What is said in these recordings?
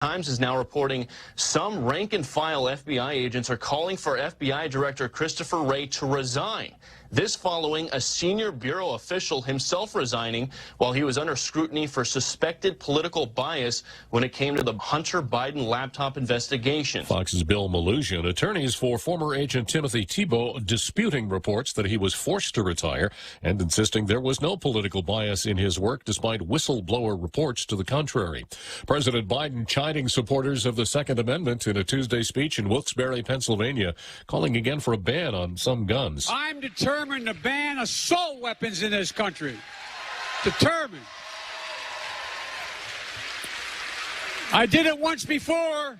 Times is now reporting some rank-and-file FBI agents are calling for FBI Director Christopher Wray to resign. This following a senior bureau official himself resigning while he was under scrutiny for suspected political bias when it came to the Hunter Biden laptop investigation. Fox's Bill Maloogian, attorneys for former agent Timothy Thibault disputing reports that he was forced to retire and insisting there was no political bias in his work despite whistleblower reports to the contrary. President Biden chiding supporters of the Second Amendment in a Tuesday speech in Wilkes-Barre, Pennsylvania, calling again for a ban on some guns. I'm determined to ban assault weapons in this country. Determined. I did it once before,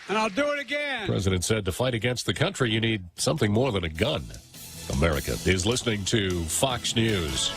and I'll do it again. The president said to fight against the country, you need something more than a gun. America is listening to Fox News.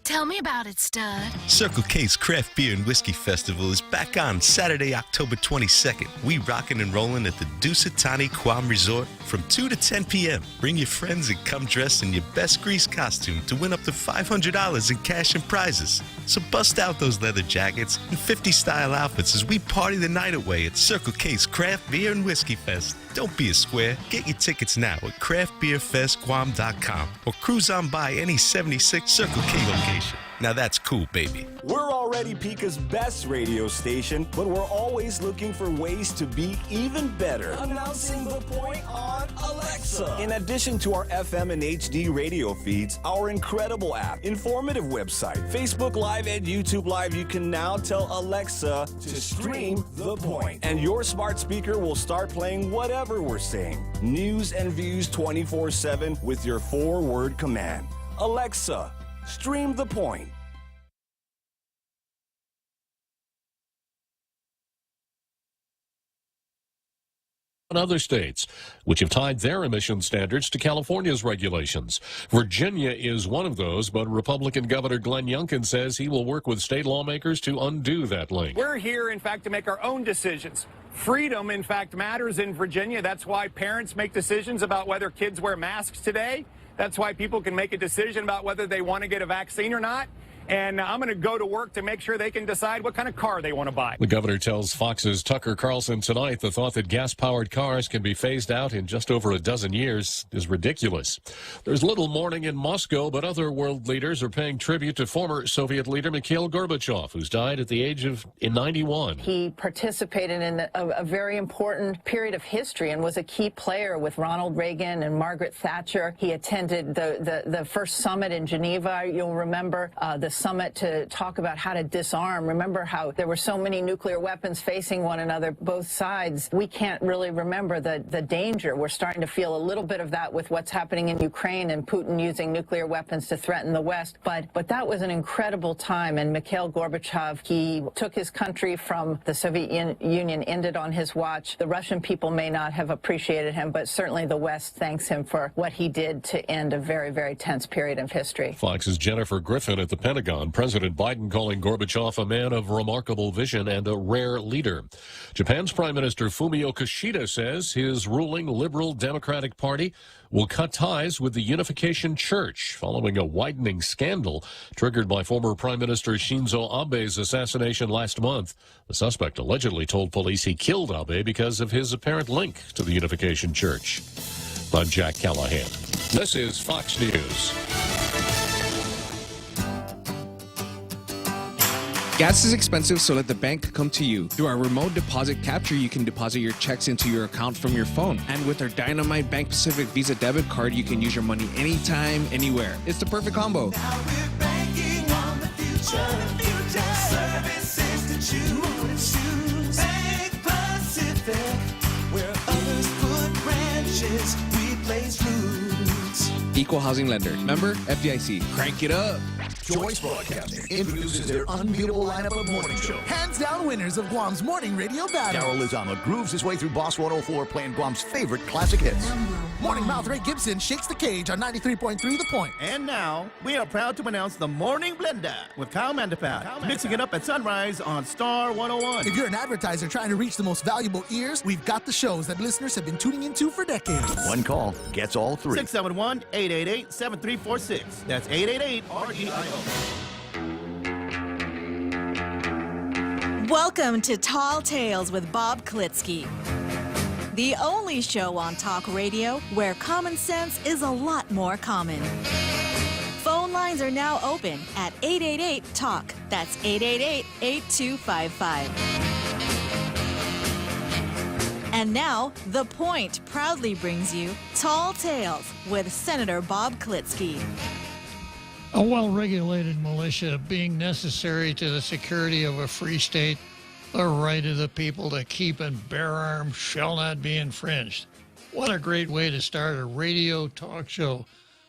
Tell me about it, stud. Circle K's Craft Beer and Whiskey Festival is back on Saturday, October 22nd. We rockin' and rollin' at the Dusitani Guam Resort from 2 to 10 p.m. Bring your friends and come dressed in your best grease costume to win up to $500 in cash and prizes. So bust out those leather jackets and 50-style outfits as we party the night away at Circle K's Craft Beer and Whiskey Fest. Don't be a square. Get your tickets now at craftbeerfestguam.com or cruise on by any 76 Circle K location. Now that's cool, baby. We're already Pica's best radio station, but we're always looking for ways to be even better. Announcing the point on Alexa. In addition to our FM and HD radio feeds, our incredible app, informative website, Facebook Live, and YouTube Live, you can now tell Alexa to stream The Point. And your smart speaker will start playing whatever we're saying. News and views 24/7 with your 4-word command. Alexa, stream The Point. In other states, which have tied their emission standards to California's regulations. Virginia is one of those, but Republican Governor Glenn Youngkin says he will work with state lawmakers to undo that link. We're here, in fact, to make our own decisions. Freedom, in fact, matters in Virginia. That's why parents make decisions about whether kids wear masks today. That's why people can make a decision about whether they want to get a vaccine or not. And I'm going to go to work to make sure they can decide what kind of car they want to buy. The governor tells Fox's Tucker Carlson tonight the thought that gas-powered cars can be phased out in just over a dozen years is ridiculous. There's little mourning in Moscow, but other world leaders are paying tribute to former Soviet leader Mikhail Gorbachev, who's died at the age of 91. He participated in a very important period of history and was a key player with Ronald Reagan and Margaret Thatcher. He attended the first summit in Geneva. You'll remember the summit to talk about how to disarm. Remember how there were so many nuclear weapons facing one another, both sides. We can't really remember the danger. We're starting to feel a little bit of that with what's happening in Ukraine and Putin using nuclear weapons to threaten the West. But that was an incredible time. And Mikhail Gorbachev, he took his country from the Soviet Union, ended on his watch. The Russian people may not have appreciated him, but certainly the West thanks him for what he did to end a very, very tense period of history. Fox's Jennifer Griffin at the Pentagon. President Biden calling Gorbachev a man of remarkable vision and a rare leader. Japan's Prime Minister Fumio Kishida says his ruling Liberal Democratic Party will cut ties with the Unification Church following a widening scandal triggered by former Prime Minister Shinzo Abe's assassination last month. The suspect allegedly told police he killed Abe because of his apparent link to the Unification Church. I'm Jack Callahan. This is Fox News. Gas is expensive, so let the bank come to you. Through our remote deposit capture, you can deposit your checks into your account from your phone. And with our Dynamite Bank Pacific Visa debit card, you can use your money anytime, anywhere. It's the perfect combo. Now we're banking on the future. Services to choose. Bank Pacific, where others put branches, we place roots. Equal housing lender. Member FDIC. Crank it up. Choice Broadcasting introduces their unbeatable lineup of morning show. Hands down winners of Guam's morning radio battle. Daryl Lizama grooves his way through Boss 104 playing Guam's favorite classic hits. Morning mouth Ray Gibson shakes the cage on 93.3 The Point. And now, we are proud to announce the Morning Blender with Kyle Mandapat, mixing it up at sunrise on Star 101. If you're an advertiser trying to reach the most valuable ears, we've got the shows that listeners have been tuning into for decades. One call gets all three. 671-888-7346. That's 888-REIO. Welcome to Tall Tales with Bob Klitzkie, the only show on talk radio where common sense is a lot more common. Phone lines are now open at 888-TALK. That's 888-8255. And now, The Point proudly brings you Tall Tales with Senator Bob Klitzkie. A well-regulated militia being necessary to the security of a free state, the right of the people to keep and bear arms shall not be infringed. What a great way to start a radio talk show,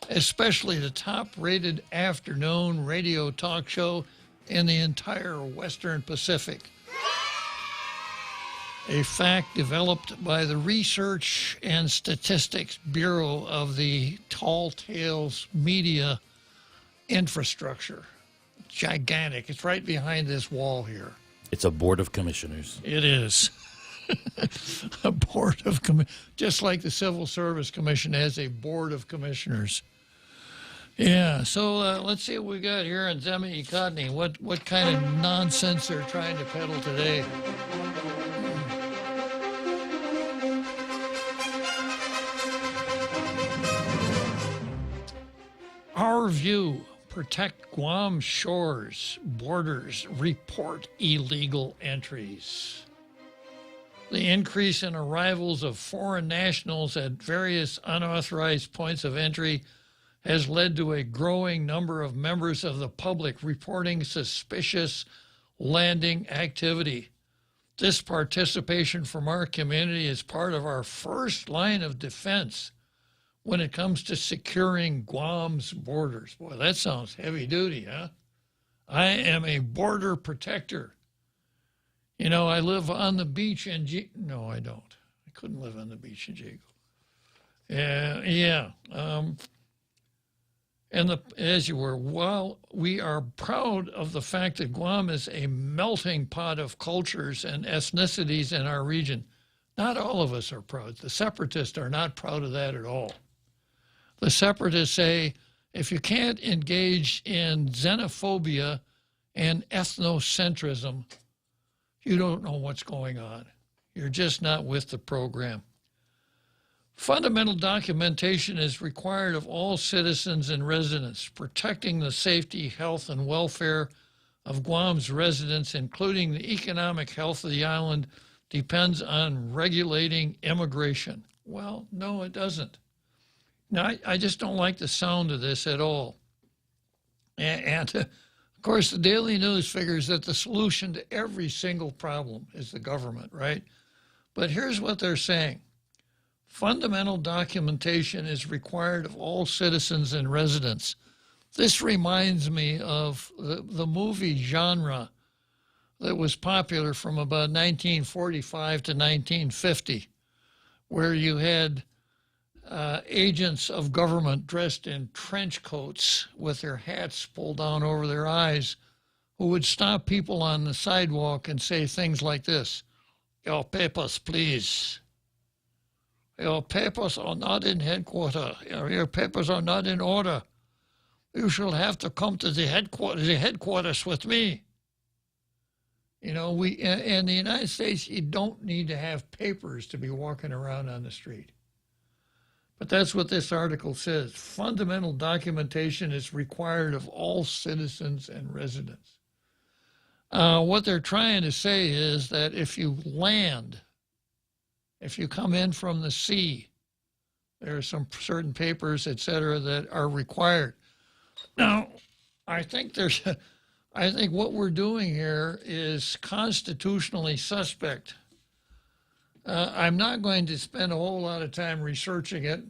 especially the top-rated afternoon radio talk show in the entire Western Pacific. A fact developed by the Research and Statistics Bureau of the Tall Tales Media infrastructure. Gigantic. It's right behind this wall here. It's a board of commissioners. It is. A board of just like the Civil Service Commission has a board of commissioners. Yeah, so let's see what we got here in Zemi-Ikotni. What kind of nonsense they're trying to peddle today. Our view: protect Guam shores, borders, report illegal entries. The increase in arrivals of foreign nationals at various unauthorized points of entry has led to a growing number of members of the public reporting suspicious landing activity. This participation from our community is part of our first line of defense when it comes to securing Guam's borders. Boy, that sounds heavy duty, huh? I am a border protector. You know, I live on the beach in No, I don't. I couldn't live on the beach in Jago. As you were, well, we are proud of the fact that Guam is a melting pot of cultures and ethnicities in our region. Not all of us are proud. The separatists are not proud of that at all. The separatists say, if you can't engage in xenophobia and ethnocentrism, you don't know what's going on. You're just not with the program. Fundamental documentation is required of all citizens and residents. Protecting the safety, health, and welfare of Guam's residents, including the economic health of the island, depends on regulating immigration. Well, no, it doesn't. Now, I just don't like the sound of this at all. And of course, the Daily News figures that the solution to every single problem is the government, right? But here's what they're saying. Fundamental documentation is required of all citizens and residents. This reminds me of the movie genre that was popular from about 1945 to 1950, where you had agents of government dressed in trench coats with their hats pulled down over their eyes who would stop people on the sidewalk and say things like this: "Your papers, please. Your papers are not in headquarters. Your papers are not in order. You shall have to come to the headquarters with me." You know, in the United States, you don't need to have papers to be walking around on the street. But that's what this article says. Fundamental documentation is required of all citizens and residents. What they're trying to say is that if you land, if you come in from the sea, there are some certain papers, et cetera, that are required. Now, I think what we're doing here is constitutionally suspect. I'm not going to spend a whole lot of time researching it,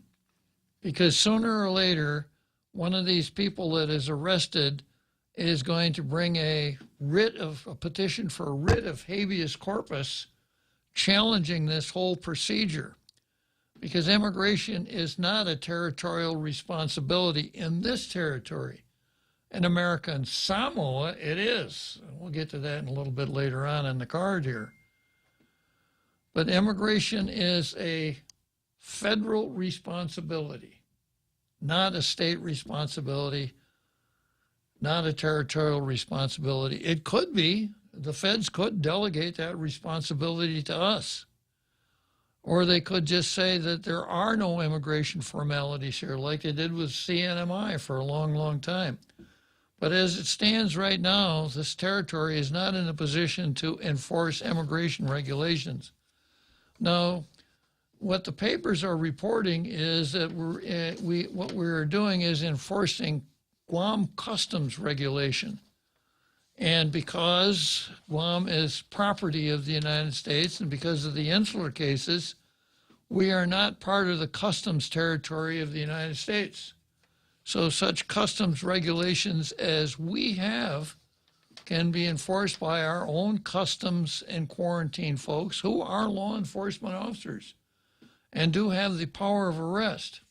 because sooner or later, one of these people that is arrested is going to bring a petition for a writ of habeas corpus challenging this whole procedure, because immigration is not a territorial responsibility in this territory. In America and Samoa, it is. We'll get to that in a little bit later on in the card here. But immigration is a federal responsibility, not a state responsibility, not a territorial responsibility. It could be. the feds could delegate that responsibility to us. Or they could just say that there are no immigration formalities here, like they did with CNMI for a long, long time. But as it stands right now, this territory is not in a position to enforce immigration regulations. Now, what the papers are reporting is that what we're doing is enforcing Guam customs regulation. And because Guam is property of the United States and because of the insular cases, we are not part of the customs territory of the United States. So such customs regulations as we have can be enforced by our own customs and quarantine folks who are law enforcement officers and do have the power of arrest.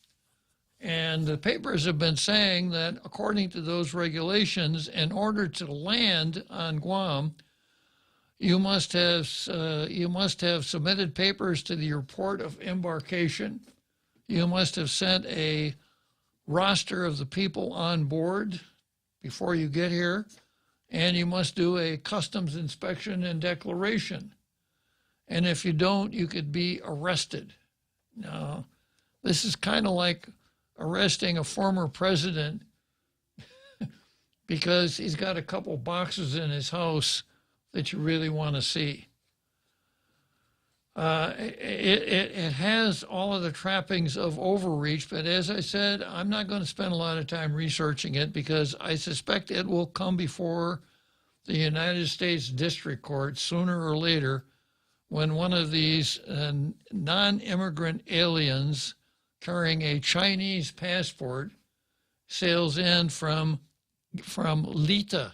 And the papers have been saying that according to those regulations, in order to land on Guam, you must have submitted papers to the report of embarkation. You must have sent a roster of the people on board before you get here, and you must do a customs inspection and declaration. And if you don't, you could be arrested. Now, this is kind of like arresting a former president because he's got a couple boxes in his house that you really want to see. It has all of the trappings of overreach, but as I said, I'm not going to spend a lot of time researching it because I suspect it will come before the United States District Court sooner or later when one of these non-immigrant aliens carrying a Chinese passport sails in from Lita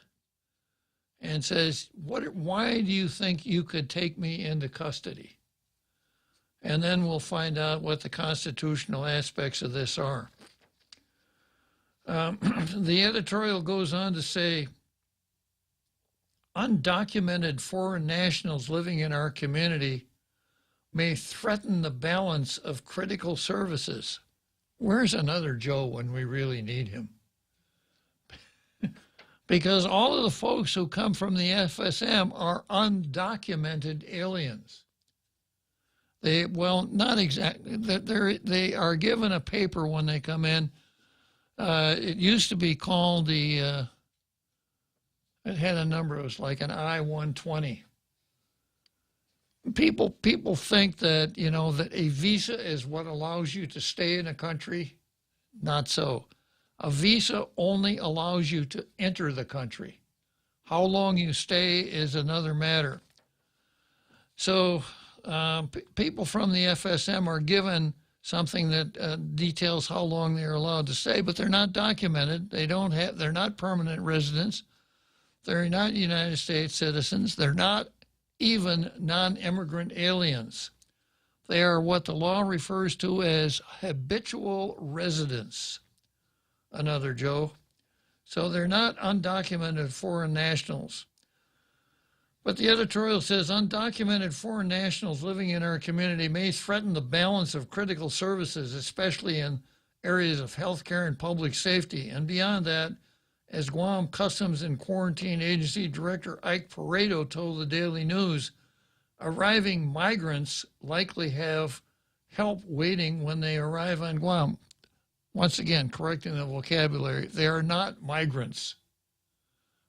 and says, why do you think you could take me into custody? And then we'll find out what the constitutional aspects of this are. The editorial goes on to say, undocumented foreign nationals living in our community may threaten the balance of critical services. Where's another Joe when we really need him? Because all of the folks who come from the FSM are undocumented aliens. Not exactly. They are given a paper when they come in. It used to be called it had a number. It was like an I-120. People think that, that a visa is what allows you to stay in a country. Not so. A visa only allows you to enter the country. How long you stay is another matter. So people from the FSM are given something that details how long they're allowed to stay, but they're not documented. They're not permanent residents. They're not United States citizens. They're not even non-immigrant aliens. They are what the law refers to as habitual residents. Another Joe. So they're not undocumented foreign nationals. But the editorial says undocumented foreign nationals living in our community may threaten the balance of critical services, especially in areas of healthcare and public safety. And beyond that, as Guam Customs and Quarantine Agency Director Ike Pareto told the Daily News, arriving migrants likely have help waiting when they arrive on Guam. Once again, correcting the vocabulary, they are not migrants.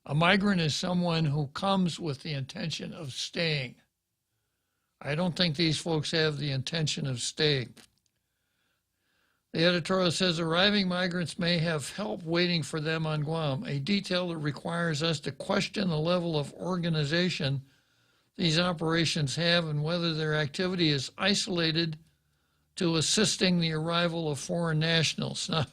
A migrant is someone who comes with the intention of staying. I don't think these folks have the intention of staying. The editorial says arriving migrants may have help waiting for them on Guam, a detail that requires us to question the level of organization these operations have and whether their activity is isolated to assisting the arrival of foreign nationals. Now,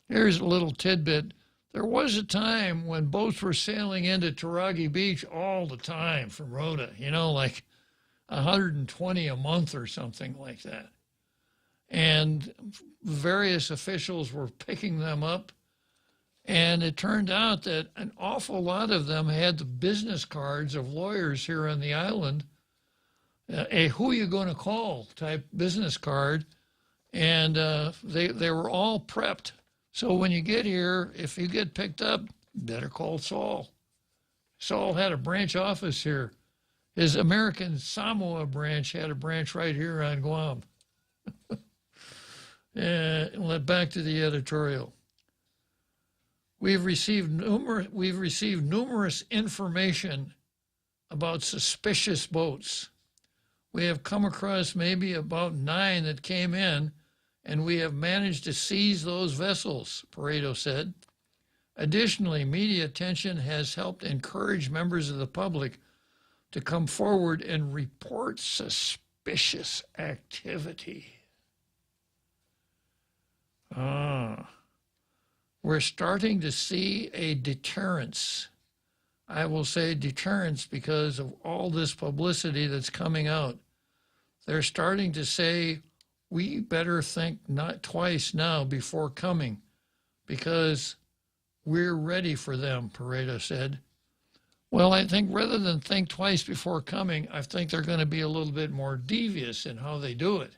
here's a little tidbit. There was a time when boats were sailing into Taragi Beach all the time from Rota, like 120 a month or something like that. And various officials were picking them up. And it turned out that an awful lot of them had the business cards of lawyers here on the island, a who you going to call type business card. And they were all prepped. So when you get here, if you get picked up, better call Saul. Saul had a branch office here. His American Samoa branch had a branch right here on Guam. And back to the editorial. We've received numerous information about suspicious boats. We have come across maybe about 9 that came in, and we have managed to seize those vessels, Pareto said. Additionally, media attention has helped encourage members of the public to come forward and report suspicious activity. We're starting to see a deterrence. I will say deterrence because of all this publicity that's coming out. They're starting to say, we better think not twice now before coming, because we're ready for them, Pareto said. Well, I think rather than think twice before coming, I think they're going to be a little bit more devious in how they do it.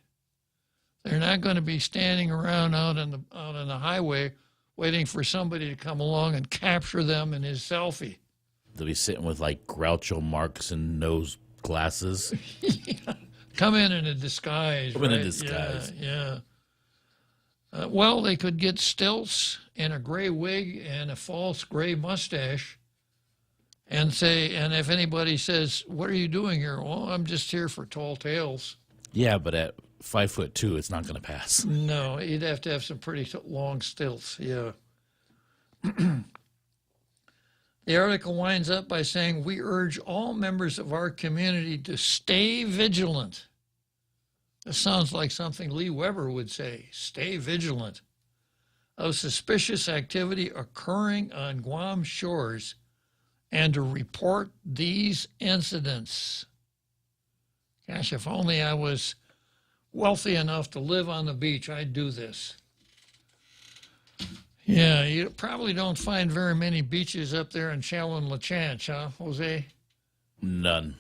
They're not going to be standing around out on the highway waiting for somebody to come along and capture them in his selfie. They'll be sitting with like Groucho Marx and nose glasses. Yeah. Come in a disguise. Come in a disguise. Yeah. Well, they could get stilts and a gray wig and a false gray mustache and say, and if anybody says, what are you doing here? Well, I'm just here for tall tales. Yeah, but at 5'2", it's not going to pass. No, you'd have to have some pretty long stilts, yeah. The article winds up by saying, we urge all members of our community to stay vigilant. This sounds like something Lee Weber would say, stay vigilant, of suspicious activity occurring on Guam shores and to report these incidents. Gosh, if only I was wealthy enough to live on the beach, I'd do this. Yeah, you probably don't find very many beaches up there in Chalon La Chanch, huh, Jose? None.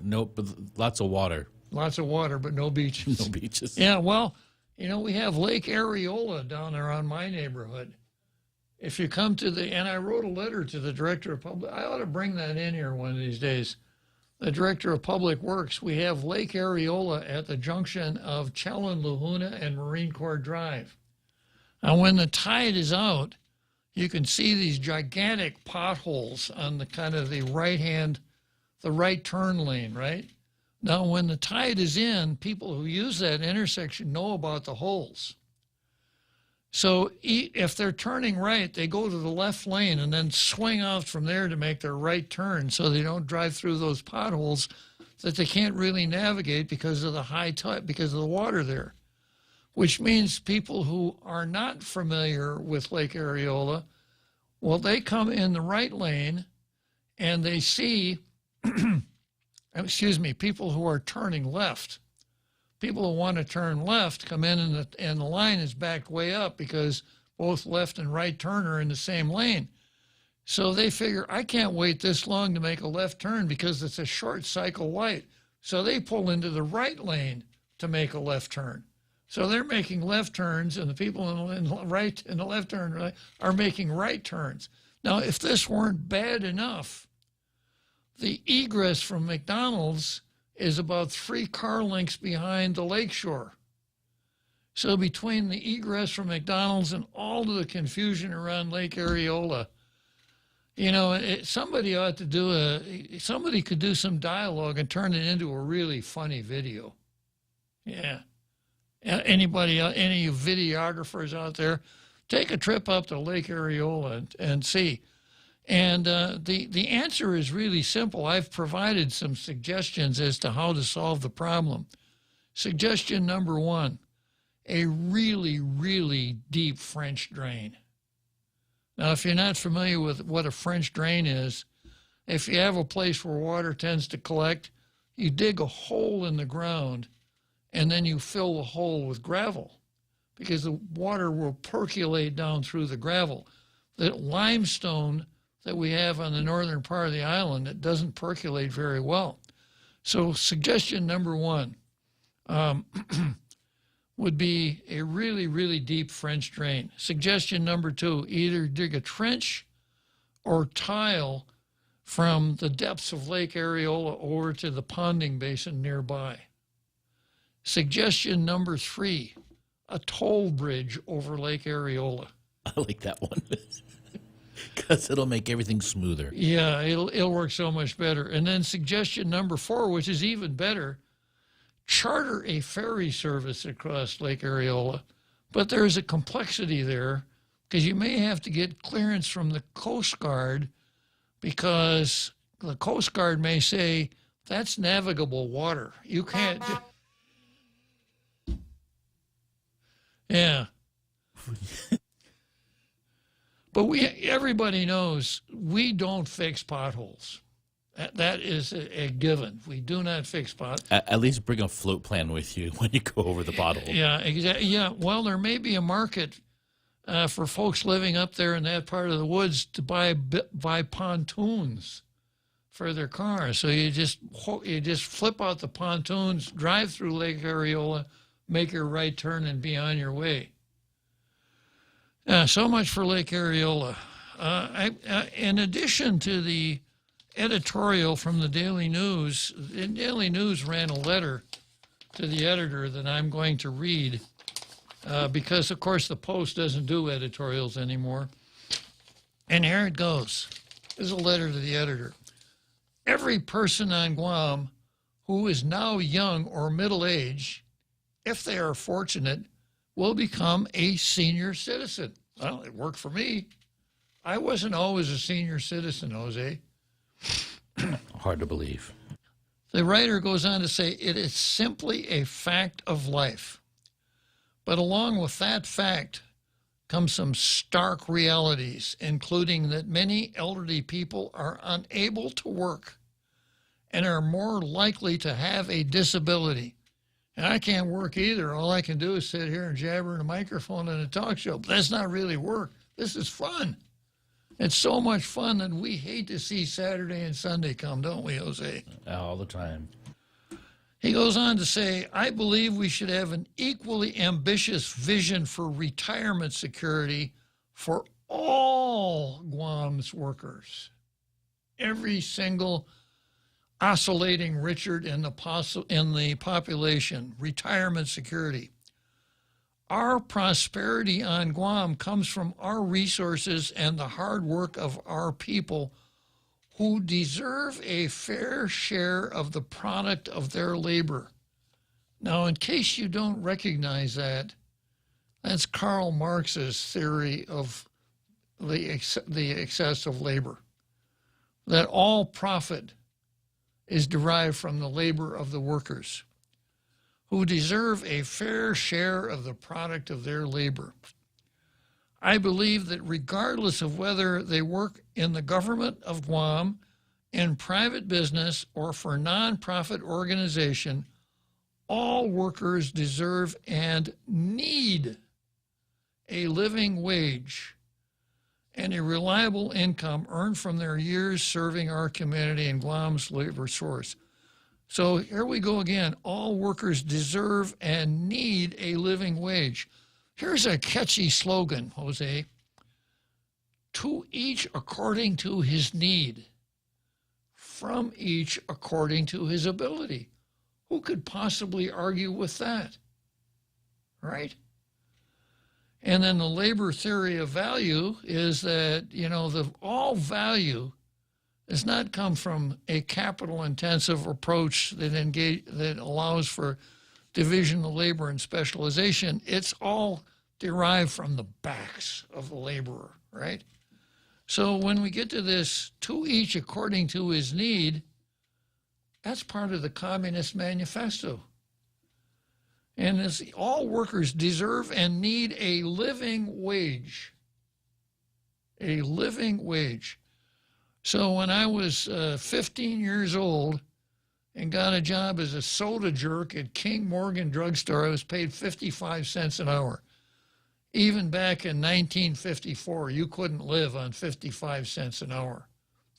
Nope, but lots of water. Lots of water, but no beaches. No beaches. Yeah, well, you know, we have Lake Areola down there on my neighborhood. If you come to and I wrote a letter to the Director of Public, I ought to bring that in here one of these days. The Director of Public Works, we have Lake Areola at the junction of Chalon Lahuna and Marine Corps Drive. Now, when the tide is out, you can see these gigantic potholes on the kind of the right turn lane, right? Now, when the tide is in, people who use that intersection know about the holes. So if they're turning right, they go to the left lane and then swing off from there to make their right turn so they don't drive through those potholes that they can't really navigate because of the high tide, because of the water there. Which means people who are not familiar with Lake Areola, well, they come in the right lane and they see, people who are turning left. People who want to turn left come in and the line is backed way up because both left and right turn are in the same lane. So they figure, I can't wait this long to make a left turn because it's a short cycle light. So they pull into the right lane to make a left turn. So they're making left turns, and the people in the left turn are making right turns. Now, if this weren't bad enough, the egress from McDonald's is about 3 car lengths behind the lakeshore. So between the egress from McDonald's and all of the confusion around Lake Areola, you know, somebody could do some dialogue and turn it into a really funny video. Yeah. Any videographers out there, take a trip up to Lake Areola and see. And the answer is really simple. I've provided some suggestions as to how to solve the problem. Suggestion number 1, a really, really deep French drain. Now, if you're not familiar with what a French drain is, if you have a place where water tends to collect, you dig a hole in the ground and then you fill the hole with gravel because the water will percolate down through the gravel. The limestone that we have on the northern part of the island, it doesn't percolate very well. So suggestion number 1 would be a really, really deep French drain. Suggestion number 2, either dig a trench or tile from the depths of Lake Areola over to the ponding basin nearby. Suggestion number 3, a toll bridge over Lake Areola. I like that one because it'll make everything smoother. Yeah, it'll work so much better. And then suggestion number 4, which is even better, charter a ferry service across Lake Areola. But there's a complexity there because you may have to get clearance from the Coast Guard because the Coast Guard may say, that's navigable water. You can't. Yeah. But everybody knows we don't fix potholes. That is a given. We do not fix potholes. At least bring a float plan with you when you go over the pothole. Yeah, exactly. Yeah, well, there may be a market for folks living up there in that part of the woods to buy pontoons for their cars. So you just flip out the pontoons, drive through Lake Areola, make your right turn, and be on your way. So much for Lake Areola. In addition to the editorial from the Daily News, the Daily News ran a letter to the editor that I'm going to read because, of course, the Post doesn't do editorials anymore. And here it goes. There's a letter to the editor. Every person on Guam who is now young or middle-aged, if they are fortunate, will become a senior citizen. Well, it worked for me. I wasn't always a senior citizen, Jose. Hard to believe. The writer goes on to say, it is simply a fact of life. But along with that fact come some stark realities, including that many elderly people are unable to work and are more likely to have a disability. And I can't work either. All I can do is sit here and jabber in a microphone in a talk show. But that's not really work. This is fun. It's so much fun that we hate to see Saturday and Sunday come, don't we, Jose? All the time. He goes on to say, I believe we should have an equally ambitious vision for retirement security for all Guam's workers. Every single oscillating Richard in the population, retirement security. Our prosperity on Guam comes from our resources and the hard work of our people who deserve a fair share of the product of their labor. Now, in case you don't recognize that, that's Karl Marx's theory of the excess of labor, that all profit is derived from the labor of the workers, who deserve a fair share of the product of their labor. I believe that regardless of whether they work in the government of Guam, in private business, or for nonprofit organization, all workers deserve and need a living wage and a reliable income earned from their years serving our community and Guam's labor source. So here we go again. All workers deserve and need a living wage. Here's a catchy slogan, Jose. To each according to his need, from each according to his ability. Who could possibly argue with that? Right? And then the labor theory of value is that, all value does not come from a capital-intensive approach that allows for division of labor and specialization. It's all derived from the backs of the laborer, right? So when we get to this, to each according to his need, that's part of the Communist Manifesto. And it's, all workers deserve and need a living wage. A living wage. So when I was 15 years old and got a job as a soda jerk at King Morgan Drugstore, I was paid 55 cents an hour. Even back in 1954, you couldn't live on 55 cents an hour.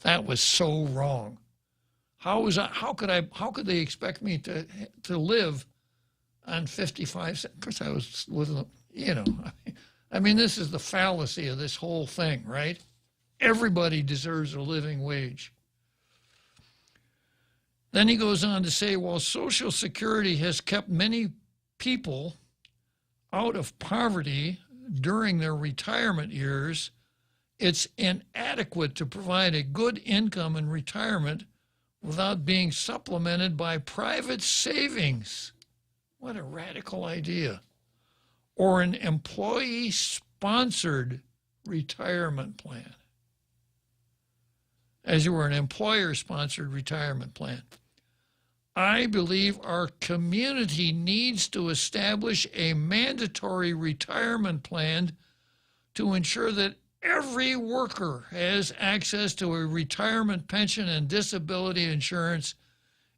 That was so wrong. How could they expect me to live on 55 cents? Of course, I was with, I mean, this is the fallacy of this whole thing, right? Everybody deserves a living wage. Then he goes on to say, while Social Security has kept many people out of poverty during their retirement years, it's inadequate to provide a good income in retirement without being supplemented by private savings. What a radical idea. Or an employee-sponsored retirement plan. As you were an employer-sponsored retirement plan. I believe our community needs to establish a mandatory retirement plan to ensure that every worker has access to a retirement pension and disability insurance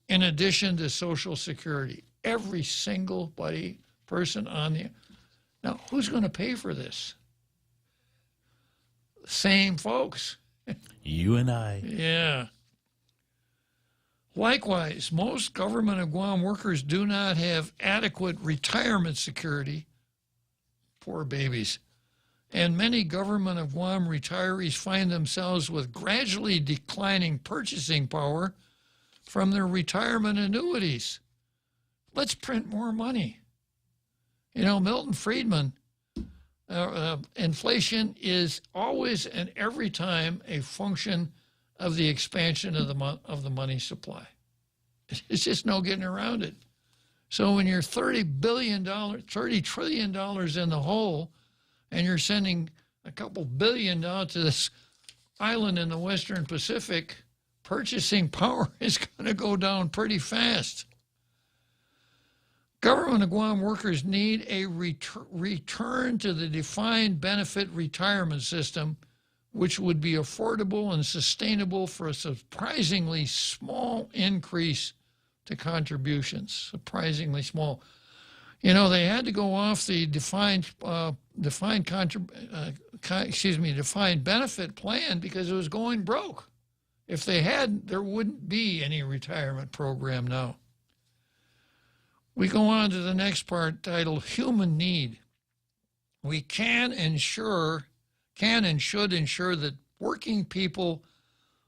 in addition to Social Security. Every single person on the... Now, who's going to pay for this? Same folks. You and I. Yeah. Likewise, most Government of Guam workers do not have adequate retirement security. Poor babies. And many Government of Guam retirees find themselves with gradually declining purchasing power from their retirement annuities. Let's print more money. You know, Milton Friedman, inflation is always and every time a function of the expansion of the money supply. It's just no getting around it. So when you're $30 trillion in the hole, and you're sending a couple billion down to this island in the Western Pacific, purchasing power is going to go down pretty fast. Government of Guam workers need a return to the defined benefit retirement system, which would be affordable and sustainable for a surprisingly small increase to contributions. Surprisingly small. You know, they had to go off the defined benefit plan because it was going broke. If they hadn't, there wouldn't be any retirement program now. We go on to the next part titled Human Need. We can and should ensure that working people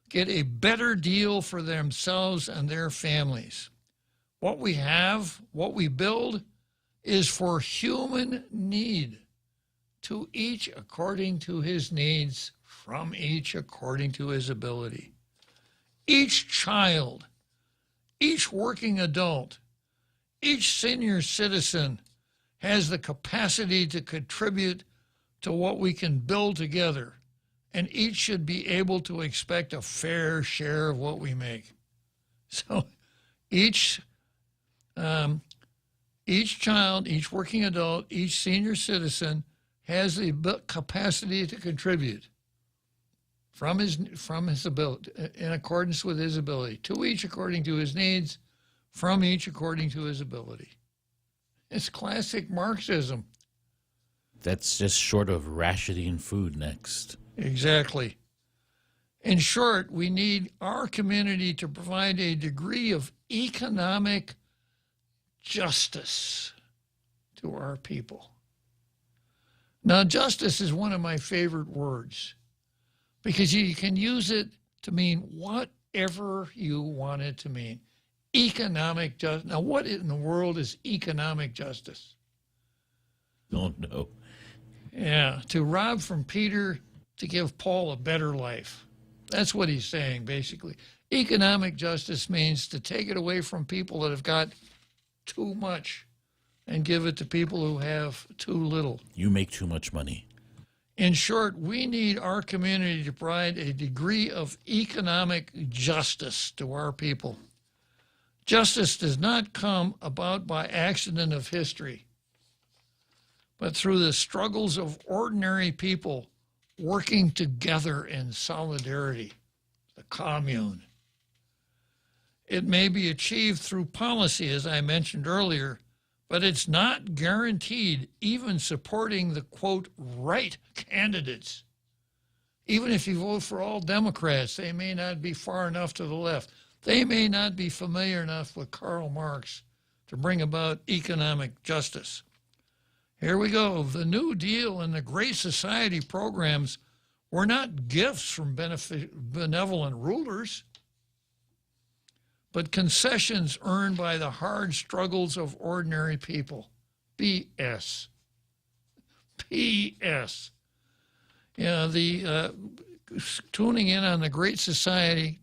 get a better deal for themselves and their families. What we have, what we build, is for human need, to each according to his needs, from each according to his ability. Each child, each working adult, each senior citizen has the capacity to contribute to what we can build together, and each should be able to expect a fair share of what we make. So each child, each working adult, each senior citizen has the capacity to contribute from his ability, in accordance with his ability, to each according to his needs, from each according to his ability. It's classic Marxism. That's just short of rationing food next. Exactly. In short, we need our community to provide a degree of economic justice to our people. Now, justice is one of my favorite words because you can use it to mean whatever you want it to mean. Economic justice. Now, what in the world is economic justice? Don't know. Yeah, to rob from Peter to give Paul a better life. That's what he's saying, basically. Economic justice means to take it away from people that have got too much and give it to people who have too little. You make too much money. In short, we need our community to provide a degree of economic justice to our people. Justice does not come about by accident of history, but through the struggles of ordinary people working together in solidarity, the commune. It may be achieved through policy, as I mentioned earlier, but it's not guaranteed even supporting the, quote, right candidates. Even if you vote for all Democrats, they may not be far enough to the left. They may not be familiar enough with Karl Marx to bring about economic justice. Here we go. The New Deal and the Great Society programs were not gifts from benevolent rulers, but concessions earned by the hard struggles of ordinary people. BS. BS. Yeah, the tuning in on the Great Society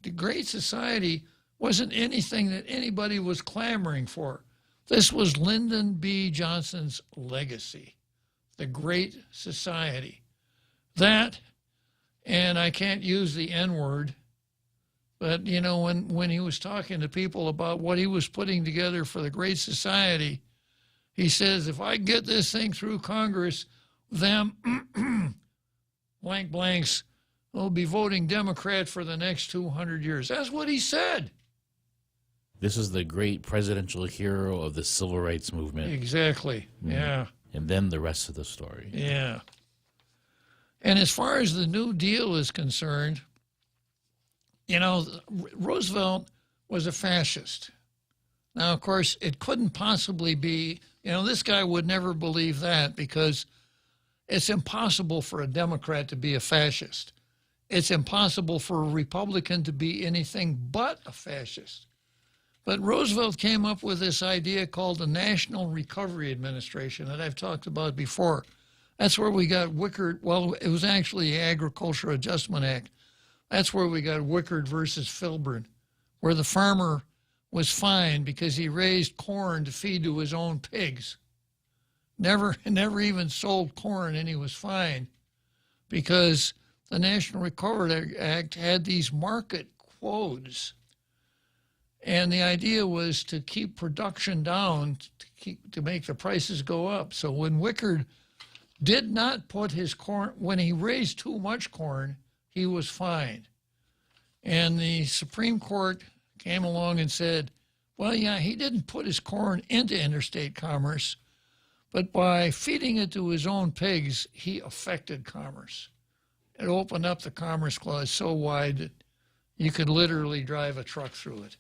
wasn't anything that anybody was clamoring for. This was Lyndon B. Johnson's legacy, the Great Society. That, and I can't use the N-word, but, you know, when he was talking to people about what he was putting together for the Great Society, he says, if I get this thing through Congress, them blank blanks will be voting Democrat for the next 200 years. That's what he said. This is the great presidential hero of the civil rights movement. Exactly, yeah. And then the rest of the story. Yeah. And as far as the New Deal is concerned, you know, Roosevelt was a fascist. Now, of course, it couldn't possibly be, you know, this guy would never believe that because it's impossible for a Democrat to be a fascist. It's impossible for a Republican to be anything but a fascist. But Roosevelt came up with this idea called the National Recovery Administration that I've talked about before. That's where we got Wickard. Well, it was actually the Agricultural Adjustment Act. That's where we got Wickard versus Filburn, where the farmer was fined because he raised corn to feed to his own pigs. Never even sold corn, and he was fined because the National Recovery Act had these market quotas. And the idea was to keep production down, to make the prices go up. So when Wickard did not put his corn, when he raised too much corn, he was fined. And the Supreme Court came along and said, well, yeah, he didn't put his corn into interstate commerce, but by feeding it to his own pigs, he affected commerce. It opened up the Commerce Clause so wide that you could literally drive a truck through it.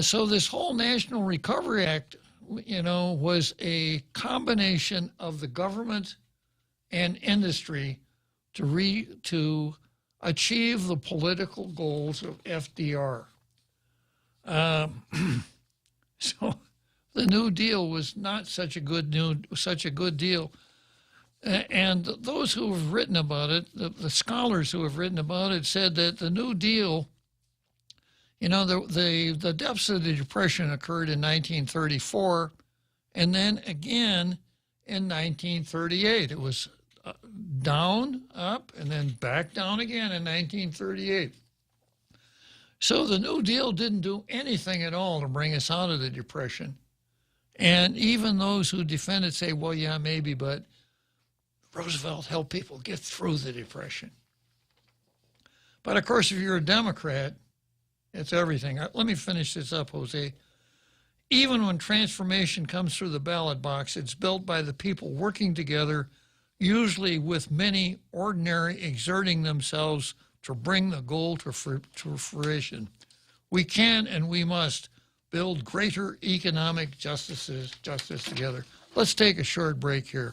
So this whole National Recovery Act, you know, was a combination of the government and industry to achieve the political goals of FDR. So the New Deal was not such a good deal. And those who have written about it, the scholars who have written about it, said that the New Deal, you know, the depths of the Depression occurred in 1934, and then again in 1938. It was down, up, and then back down again in 1938. So the New Deal didn't do anything at all to bring us out of the Depression. And even those who defend it say, well, yeah, maybe, but Roosevelt helped people get through the Depression. But of course, if you're a Democrat, it's everything. Let me finish this up, Jose. Even when transformation comes through the ballot box, it's built by the people working together, usually with many ordinary exerting themselves to bring the goal to fruition. We can and we must build greater economic justice together. Let's take a short break here.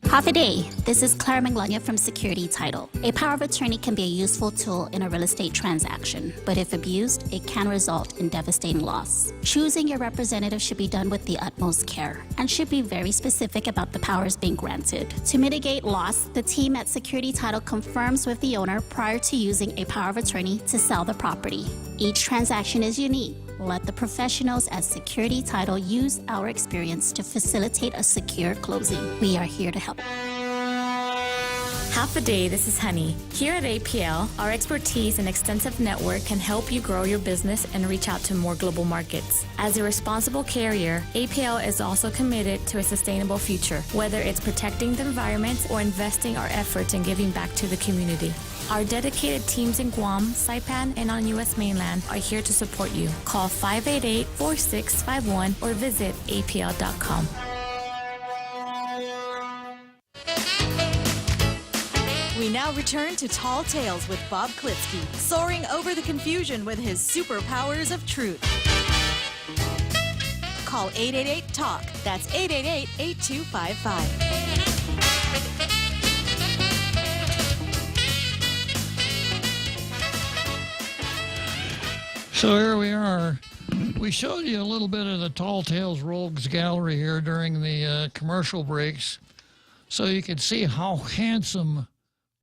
Half a day. This is Clara Manglania from Security Title. A power of attorney can be a useful tool in a real estate transaction, but if abused, it can result in devastating loss. Choosing your representative should be done with the utmost care and should be very specific about the powers being granted. To mitigate loss, the team at Security Title confirms with the owner prior to using a power of attorney to sell the property. Each transaction is unique. Let the professionals at Security Title use our experience to facilitate a secure closing. We are here to help. Half a day, this is Honey. Here at APL, our expertise and extensive network can help you grow your business and reach out to more global markets. As a responsible carrier, APL is also committed to a sustainable future, whether it's protecting the environment or investing our efforts in giving back to the community. Our dedicated teams in Guam, Saipan, and on U.S. mainland are here to support you. Call 588-4651 or visit apl.com. We now return to Tall Tales with Bob Klitzkie, soaring over the confusion with his superpowers of truth. Call 888-TALK. That's 888-8255. So here we are. We showed you a little bit of the Tall Tales Rogues Gallery here during the commercial breaks, so you can see how handsome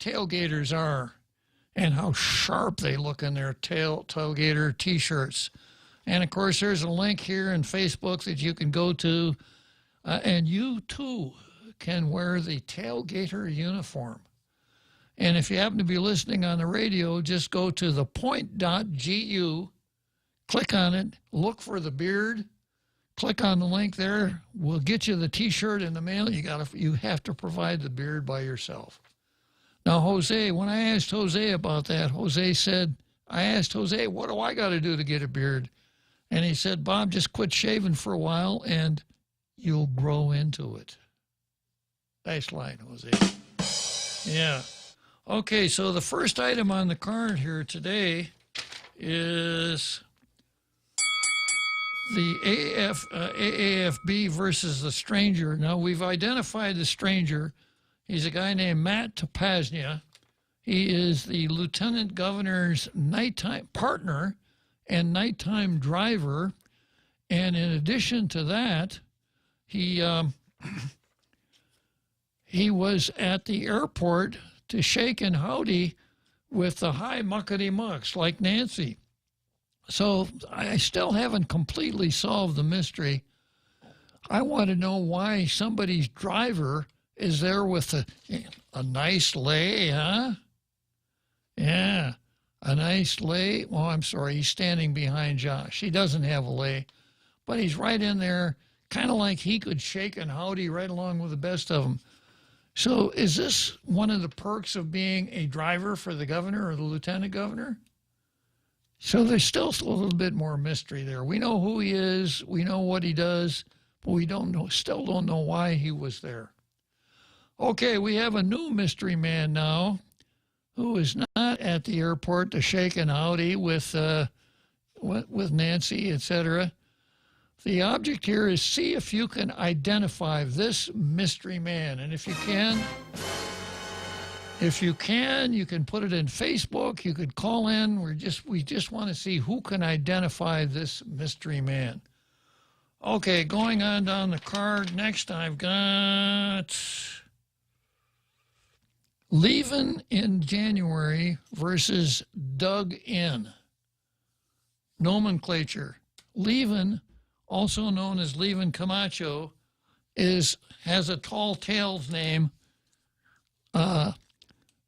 tailgaters are and how sharp they look in their tailgater T-shirts. And, of course, there's a link here in Facebook that you can go to, and you, too, can wear the tailgater uniform. And if you happen to be listening on the radio, just go to thepoint.gu, click on it, look for the beard, click on the link there. We'll get you the T-shirt in the mail. You have to provide the beard by yourself. Now, Jose, when I asked Jose about that, I asked Jose, what do I got to do to get a beard? And he said, Bob, just quit shaving for a while and you'll grow into it. Nice line, Jose. Yeah. Okay, so the first item on the card here today is the AAFB versus the stranger. Now, we've identified the stranger. He's a guy named Matt Topaznia. He is the lieutenant governor's nighttime partner and nighttime driver. And in addition to that, he was at the airport to shake and howdy with the high muckety mucks like Nancy. So I still haven't completely solved the mystery. I want to know why somebody's driver is there with a nice lay, huh? Yeah, a nice lay. Oh, I'm sorry, he's standing behind Josh. He doesn't have a lay, but he's right in there, kind of like he could shake and howdy right along with the best of them. So is this one of the perks of being a driver for the governor or the lieutenant governor? So there's still a little bit more mystery there. We know who he is, we know what he does, but we still don't know why he was there. Okay, we have a new mystery man now who is not at the airport to shake and howdy with Nancy, etc. The object here is see if you can identify this mystery man. And if you can, you can put it in Facebook. You could call in. We just want to see who can identify this mystery man. Okay, going on down the card. Next, I've got Leaving in January versus Dug In. Nomenclature. Leaving, also known as Leaving Camacho, has a Tall Tales name,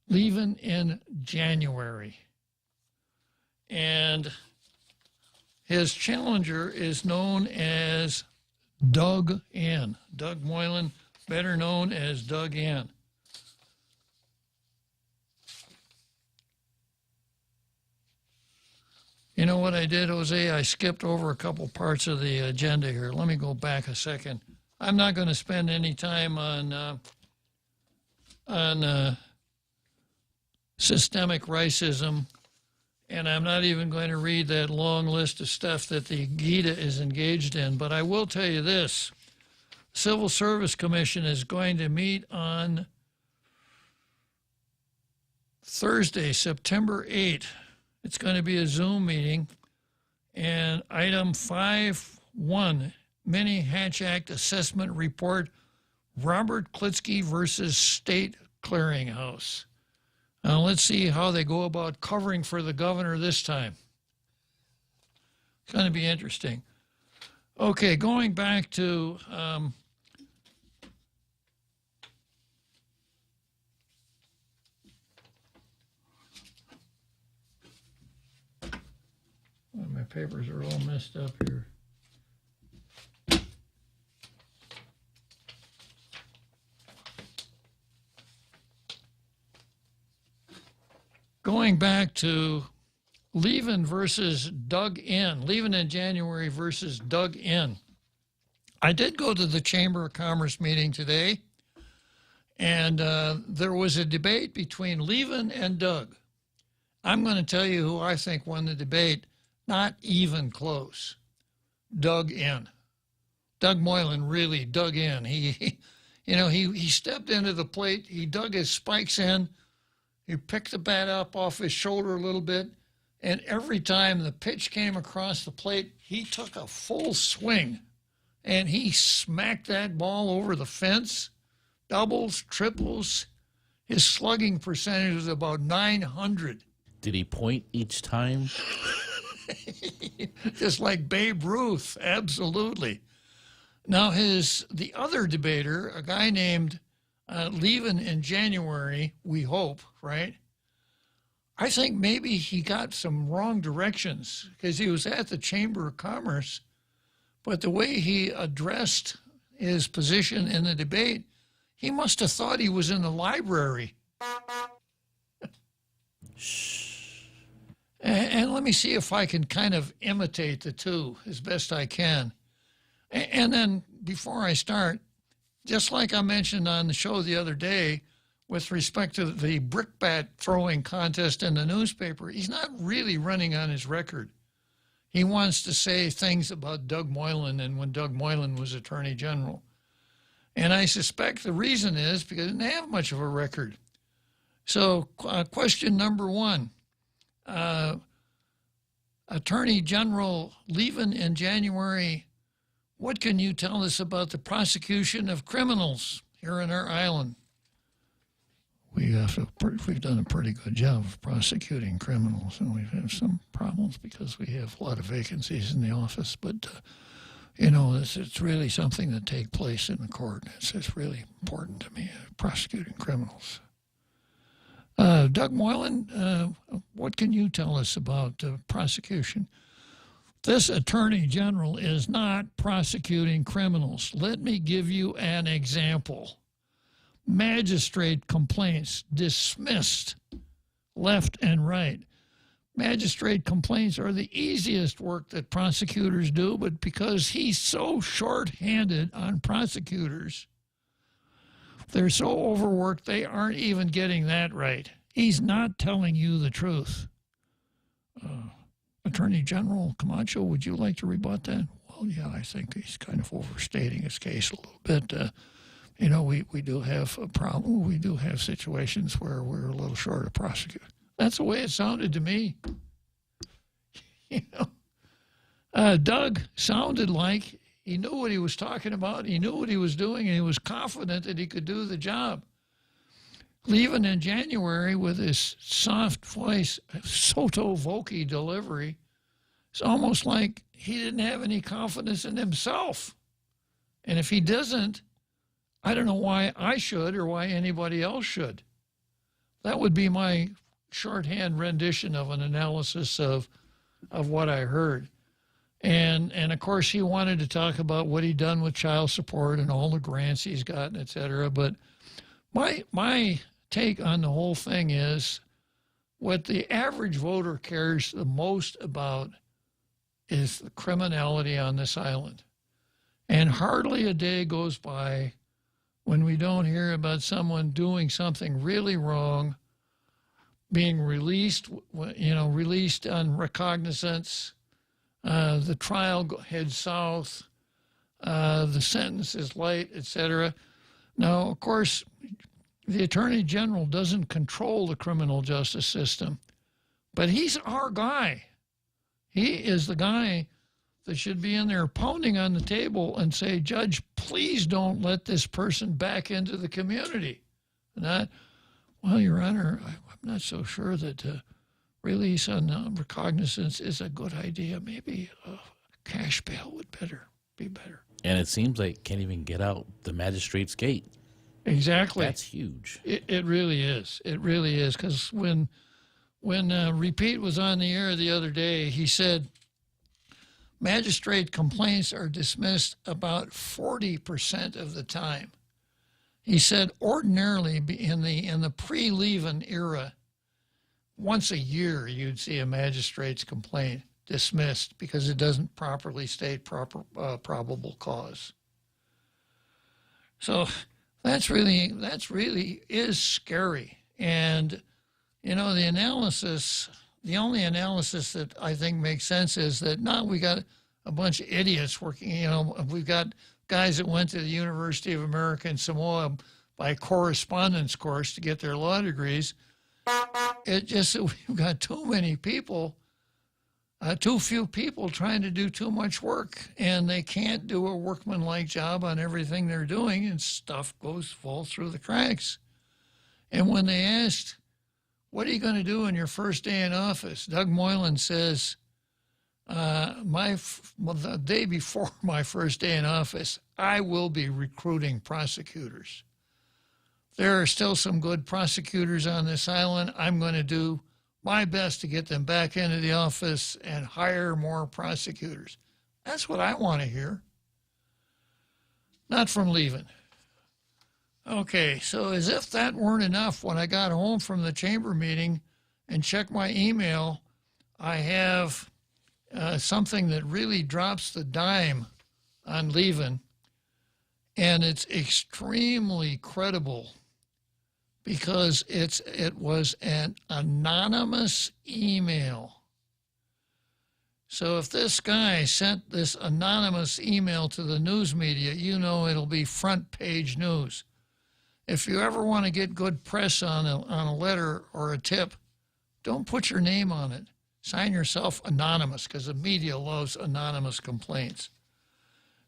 Leaving in January. And his challenger is known as Dug In. Doug Moylan, better known as Dug In. You know what I did, Jose? I skipped over a couple parts of the agenda here. Let me go back a second. I'm not going to spend any time on systemic racism, and I'm not even going to read that long list of stuff that the Gita is engaged in. But I will tell you this. Civil Service Commission is going to meet on Thursday, September 8th. It's going to be a Zoom meeting, and item 5.1, Mini Hatch Act Assessment Report, Robert Klitzkie versus State Clearinghouse. Now let's see how they go about covering for the governor this time. It's going to be interesting. Okay, going back to my papers are all messed up here. Going back to Leaving versus Dug In, Leaving in January versus Dug In. I did go to the Chamber of Commerce meeting today, and there was a debate between Leaving and Doug. I'm going to tell you who I think won the debate. Not even close. Dug In. Doug Moylan really dug in. He stepped into the plate. He dug his spikes in. He picked the bat up off his shoulder a little bit, And every time the pitch came across the plate, he took a full swing and he smacked that ball over the fence, doubles, triples. His slugging percentage was about 900. Did he point each time? Just like Babe Ruth, absolutely. Now, the other debater, a guy named leaving in January, we hope, right? I think maybe he got some wrong directions because he was at the Chamber of Commerce, but the way he addressed his position in the debate, he must have thought he was in the library. And let me see if I can kind of imitate the two as best I can. And then before I start, just like I mentioned on the show the other day with respect to the brickbat throwing contest in the newspaper, he's not really running on his record. He wants to say things about Doug Moylan and when Doug Moylan was Attorney General. And I suspect the reason is because he didn't have much of a record. So question number one, Attorney General leaving in January, what can you tell us about the prosecution of criminals here on our island? We've done a pretty good job of prosecuting criminals, and we've had some problems because we have a lot of vacancies in the office. But, it's really something that takes place in the court. It's really important to me, prosecuting criminals. Doug Moylan, what can you tell us about prosecution? This Attorney General is not prosecuting criminals. Let me give you an example. Magistrate complaints dismissed left and right. Magistrate complaints are the easiest work that prosecutors do, but because he's so short-handed on prosecutors, they're so overworked they aren't even getting that right. He's not telling you the truth. Attorney General Camacho, would you like to rebut that? Well, yeah, I think he's kind of overstating his case a little bit. We do have a problem. We do have situations where we're a little short of prosecutors. That's the way it sounded to me. Doug sounded like he knew what he was talking about. He knew what he was doing, and he was confident that he could do the job. Leaving in January with his soft voice, sotto-voce delivery, it's almost like he didn't have any confidence in himself. And if he doesn't, I don't know why I should or why anybody else should. That would be my shorthand rendition of an analysis of what I heard. And of course, he wanted to talk about what he'd done with child support and all the grants he's gotten, et cetera. But my take on the whole thing is what the average voter cares the most about is the criminality on this island. And hardly a day goes by when we don't hear about someone doing something really wrong, being released on recognizance, the trial heads south, the sentence is light, etc. Now, of course, the Attorney General doesn't control the criminal justice system, but he's our guy. He is the guy that should be in there pounding on the table and say, Judge, please don't let this person back into the community. Not, well, Your Honor, I'm not so sure that release on recognizance is a good idea. Maybe a cash bail would be better. And it seems like can't even get out the magistrate's gate. Exactly. That's huge. It really is. It really is. Because when Repeat was on the air the other day, he said magistrate complaints are dismissed about 40% of the time. He said ordinarily in the pre-Leaven era, once a year you'd see a magistrate's complaint dismissed because it doesn't properly state probable cause. So that's really is scary. And the only analysis that I think makes sense is that now we got a bunch of idiots working. We've got guys that went to the University of America in Samoa by correspondence course to get their law degrees. It just that we've got too many people too few people trying to do too much work, and they can't do a workmanlike job on everything they're doing, and stuff falls through the cracks. And when they asked, what are you going to do on your first day in office? Doug Moylan says, the day before my first day in office, I will be recruiting prosecutors. There are still some good prosecutors on this island. I'm going to do my best to get them back into the office and hire more prosecutors. That's what I want to hear. Not from leaving. Okay, so as if that weren't enough, when I got home from the chamber meeting and checked my email, I have something that really drops the dime on leaving, and it's extremely credible because it was an anonymous email. So if this guy sent this anonymous email to the news media, you know it'll be front page news. If you ever want to get good press on a letter or a tip, don't put your name on it. Sign yourself anonymous, because the media loves anonymous complaints.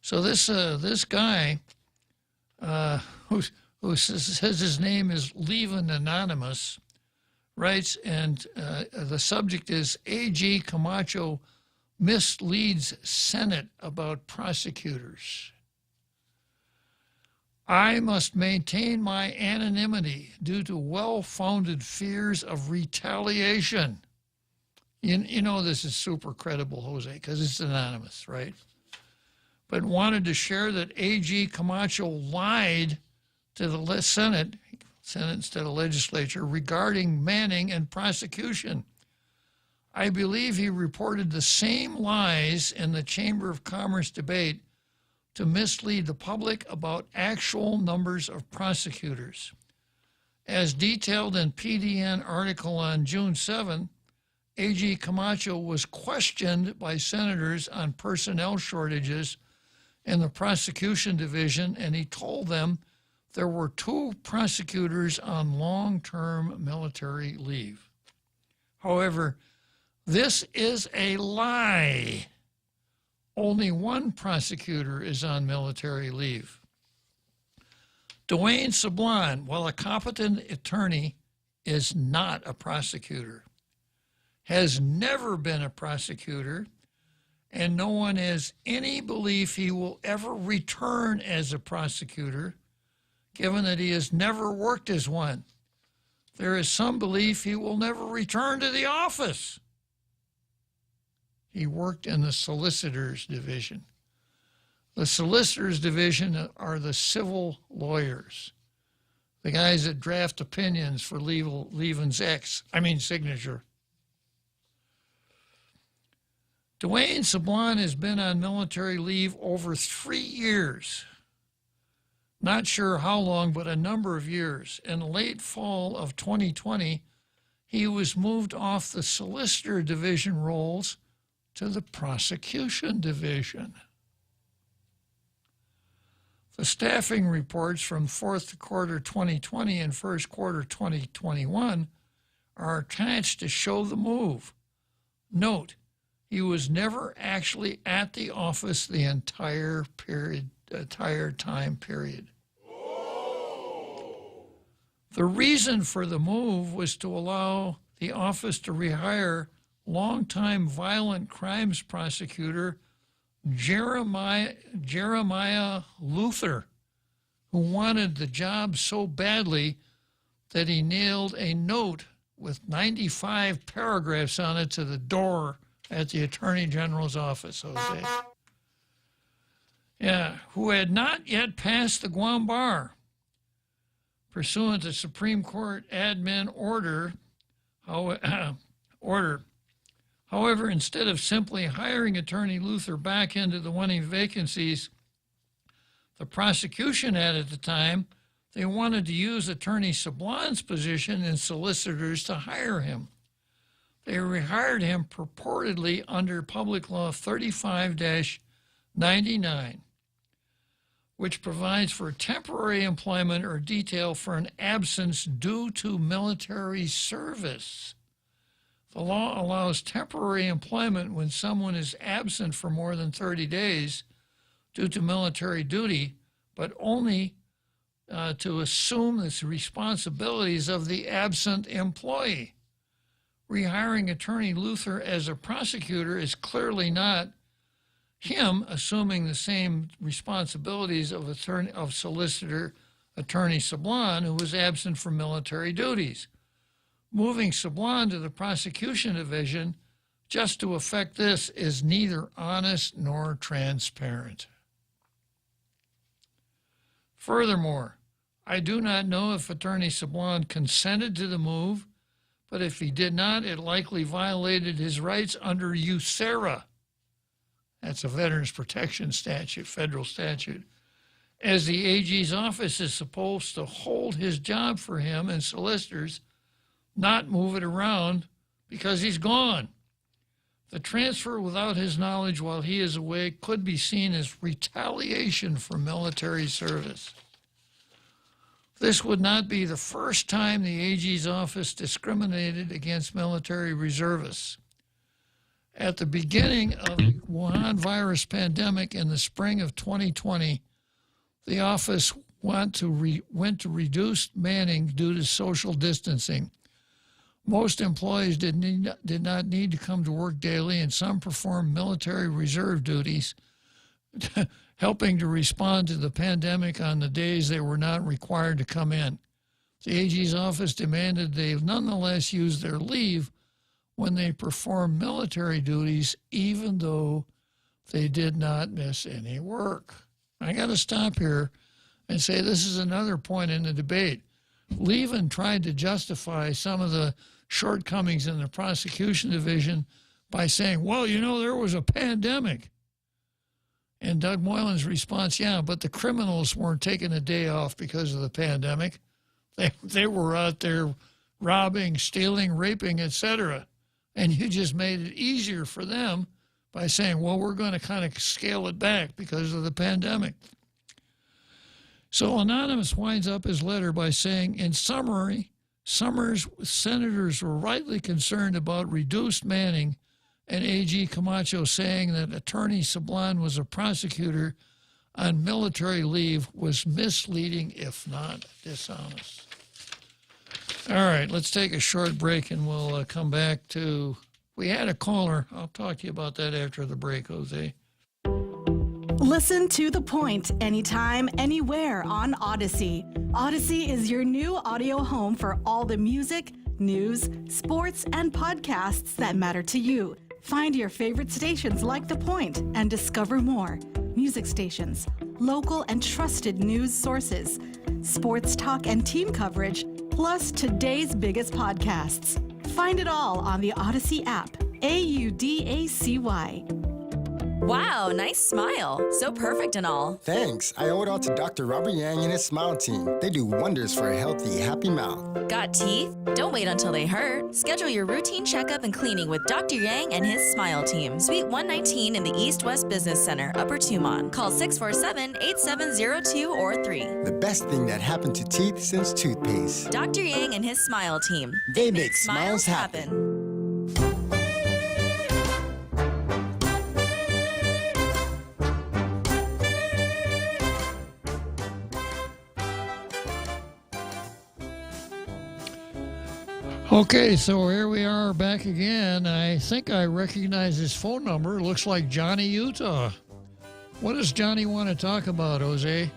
So this guy who says his name is Leavin' Anonymous writes, and the subject is AG Camacho misleads Senate about prosecutors. I must maintain my anonymity due to well-founded fears of retaliation. You know this is super credible, Jose, because it's anonymous, right? But wanted to share that AG Camacho lied to the Senate instead of legislature, regarding Manning and prosecution. I believe he reported the same lies in the Chamber of Commerce debate to mislead the public about actual numbers of prosecutors. As detailed in PDN article on June 7, AG Camacho was questioned by senators on personnel shortages in the prosecution division, and he told them there were 2 prosecutors on long-term military leave. However, this is a lie. Only 1 prosecutor is on military leave. Dwayne Sablon, while a competent attorney, is not a prosecutor, has never been a prosecutor, and no one has any belief he will ever return as a prosecutor, given that he has never worked as one. There is some belief he will never return to the office. He worked in the solicitors division. The solicitors division are the civil lawyers, the guys that draft opinions for Leavin's signature. Dwayne Sablon has been on military leave over 3 years. Not sure how long, but a number of years. In late fall of 2020, he was moved off the solicitor division roles to the prosecution division. The staffing reports from fourth quarter 2020 and first quarter 2021 are attached to show the move. Note, he was never actually at the office the entire time period. The reason for the move was to allow the office to rehire longtime violent crimes prosecutor Jeremiah Luther, who wanted the job so badly that he nailed a note with 95 paragraphs on it to the door at the Attorney General's office, Jose. Yeah, who had not yet passed the Guam Bar. Pursuant to Supreme Court admin order, however, instead of simply hiring Attorney Luther back into the winning vacancies the prosecution had at the time, they wanted to use Attorney Sablon's position in solicitors to hire him. They rehired him purportedly under Public Law 35-99, which provides for temporary employment or detail for an absence due to military service. The law allows temporary employment when someone is absent for more than 30 days due to military duty, but only to assume the responsibilities of the absent employee. Rehiring Attorney Luther as a prosecutor is clearly not him assuming the same responsibilities of Solicitor Attorney Sablon, who was absent from military duties. Moving Sablon to the prosecution division just to effect this is neither honest nor transparent. Furthermore, I do not know if Attorney Sablon consented to the move, but if he did not, it likely violated his rights under USERRA. That's a Veterans Protection Statute, federal statute, as the AG's office is supposed to hold his job for him and solicitors, not move it around because he's gone. The transfer without his knowledge while he is away could be seen as retaliation for military service. This would not be the first time the AG's office discriminated against military reservists. At the beginning of the Wuhan virus pandemic in the spring of 2020, the office went to reduced manning due to social distancing. Most employees did not need to come to work daily, and some performed military reserve duties, helping to respond to the pandemic on the days they were not required to come in. The AG's office demanded they nonetheless use their leave when they performed military duties, even though they did not miss any work. I got to stop here and say this is another point in the debate. Levin tried to justify some of the shortcomings in the prosecution division by saying, well, you know, there was a pandemic. And Doug Moylan's response, yeah, but the criminals weren't taking a day off because of the pandemic. They were out there robbing, stealing, raping, etc. And you just made it easier for them by saying, well, we're going to kind of scale it back because of the pandemic. So Anonymous winds up his letter by saying, in summary, senators were rightly concerned about reduced manning, and AG Camacho saying that Attorney Sablon was a prosecutor on military leave was misleading, if not dishonest. All right, let's take a short break and we'll come back to, we had a caller. I'll talk to you about that after the break, Jose. Listen to The Point anytime, anywhere on Odyssey. Odyssey is your new audio home for all the music, news, sports, and podcasts that matter to you. Find your favorite stations like The Point and discover more. Music stations, local and trusted news sources, sports talk and team coverage, plus today's biggest podcasts. Find it all on the Odyssey app. AUDACY. Wow, nice smile. So perfect and all. Thanks. I owe it all to Dr. Robert Yang and his smile team. They do wonders for a healthy, happy mouth. Got teeth? Don't wait until they hurt. Schedule your routine checkup and cleaning with Dr. Yang and his smile team. Suite 119 in the East West Business Center, Upper Tumon. Call 647-8702 or 3. The best thing that happened to teeth since toothpaste. Dr. Yang and his smile team. They make smiles happen. Okay, so here we are back again. I think I recognize his phone number. It looks like Johnny Utah. What does Johnny want to talk about, Jose?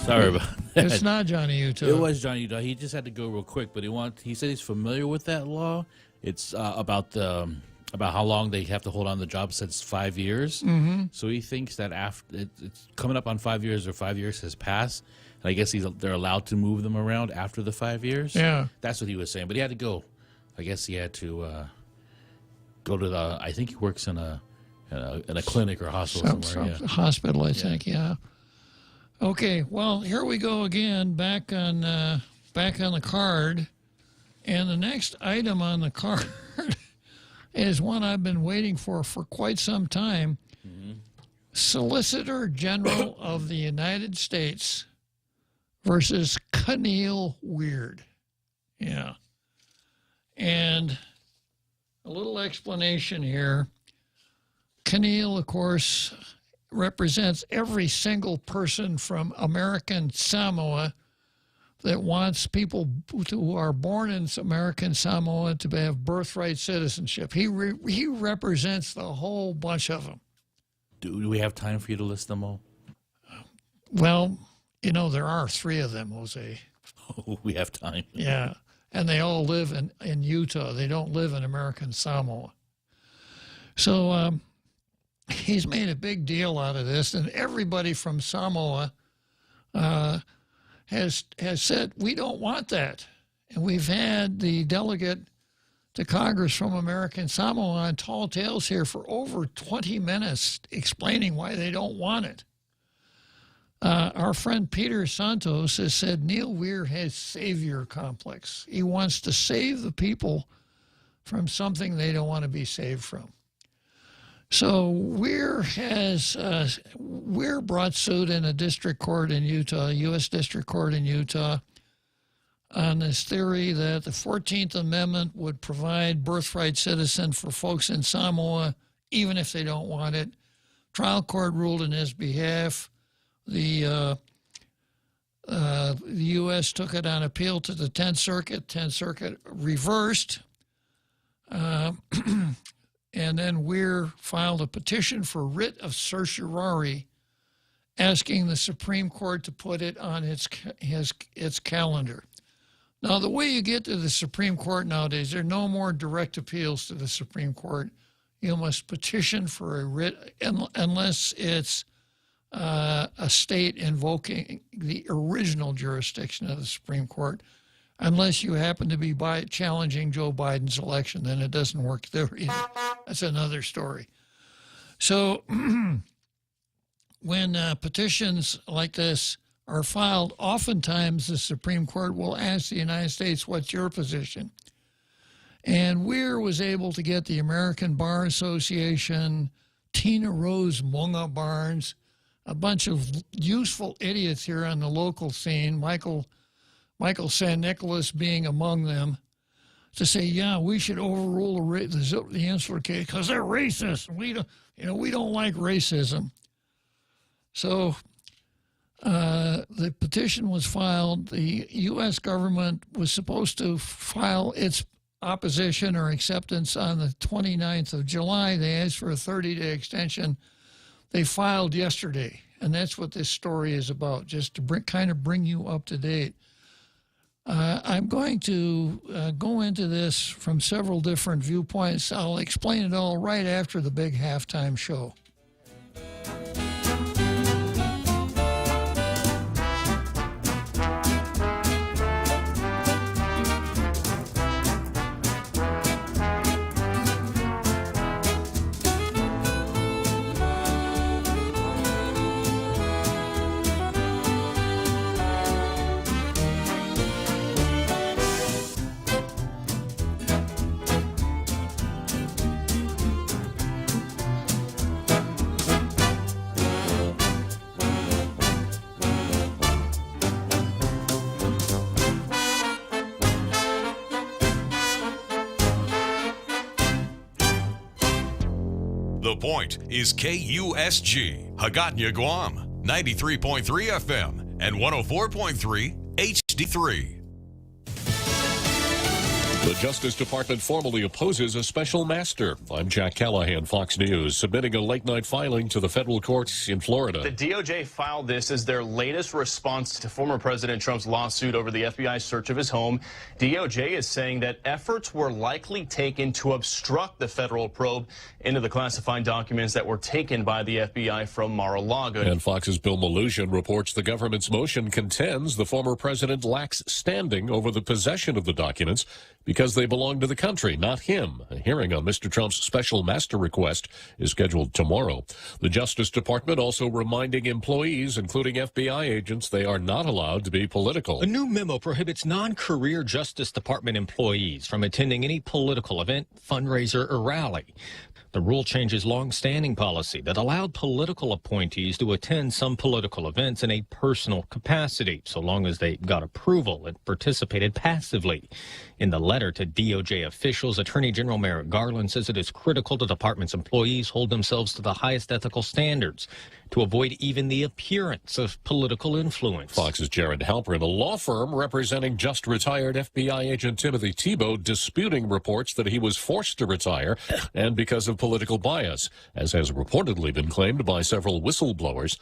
Sorry about that. It's not Johnny Utah. It was Johnny Utah. He just had to go real quick, but he said he's familiar with that law. It's about how long they have to hold on the job. Says 5 years. Mm-hmm. So he thinks that after it's coming up on 5 years, or 5 years has passed, and I guess they're allowed to move them around after the 5 years. Yeah, that's what he was saying. But he had to go. I guess he had to go to the. I think he works in a clinic or hospital somewhere. Yeah. Hospital, I think. Yeah. Okay. Well, here we go again. Back on the card, and the next item on the card is one I've been waiting for quite some time. Mm-hmm. Solicitor General of the United States versus Keneal Weird. Yeah. And a little explanation here. Keneal, of course, represents every single person from American Samoa that wants people who are born in American Samoa to have birthright citizenship. He represents the whole bunch of them. Do we have time for you to list them all? Well, you know, there are 3 of them, Jose. Oh, we have time. Yeah, and they all live in Utah. They don't live in American Samoa. So he's made a big deal out of this, and everybody from Samoa has said, we don't want that. And we've had the delegate to Congress from American Samoa on Tall Tales here for over 20 minutes explaining why they don't want it. Our friend Peter Santos has said Neil Weir has savior complex. He wants to save the people from something they don't want to be saved from. So Weir brought suit in a district court in Utah, U.S. District Court in Utah, on this theory that the 14th Amendment would provide birthright citizen for folks in Samoa, even if they don't want it. Trial court ruled in his behalf. The U.S. took it on appeal to the 10th Circuit. 10th Circuit reversed. And then Weir filed a petition for writ of certiorari, asking the Supreme Court to put it on its calendar. Now, the way you get to the Supreme Court nowadays, there are no more direct appeals to the Supreme Court. You must petition for a writ, unless it's a state invoking the original jurisdiction of the Supreme Court. Unless you happen to be challenging Joe Biden's election, then it doesn't work there either. That's another story. So when petitions like this are filed, oftentimes the Supreme Court will ask the United States, what's your position? And Weir was able to get the American Bar Association, Tina Rose Munga Barnes, a bunch of useful idiots here on the local scene, Michael San Nicolas being among them, to say, yeah, we should overrule the Insular case because they're racist. We don't like racism. So the petition was filed. The U.S. government was supposed to file its opposition or acceptance on the 29th of July. They asked for a 30-day extension. They filed yesterday, and that's what this story is about, just to bring you up to date. I'm going to go into this from several different viewpoints. I'll explain it all right after the big halftime show. The Point is KUSG, Hagåtña, Guam, 93.3 FM and 104.3 HD3. The Justice Department formally opposes a special master. I'm Jack Callahan, Fox News, submitting a late-night filing to the federal courts in Florida. The DOJ filed this as their latest response to former President Trump's lawsuit over the FBI's search of his home. DOJ is saying that efforts were likely taken to obstruct the federal probe into the classified documents that were taken by the FBI from Mar-a-Lago. And Fox's Bill Maloogian reports the government's motion contends the former president lacks standing over the possession of the documents because they belong to the country, not him. A hearing on Mr. Trump's special master request is scheduled tomorrow. The Justice Department also reminding employees, including FBI agents, they are not allowed to be political. A new memo prohibits non-career Justice Department employees from attending any political event, fundraiser, or rally. The rule changes long-standing policy that allowed political appointees to attend some political events in a personal capacity, so long as they got approval and participated passively. In the letter to DOJ officials, Attorney General Merrick Garland says it is critical the department's employees hold themselves to the highest ethical standards to avoid even the appearance of political influence. Fox's Jared Halpern, a law firm representing just retired FBI agent Timothy Tebow, disputing reports that he was forced to retire and because of political bias, as has reportedly been claimed by several whistleblowers.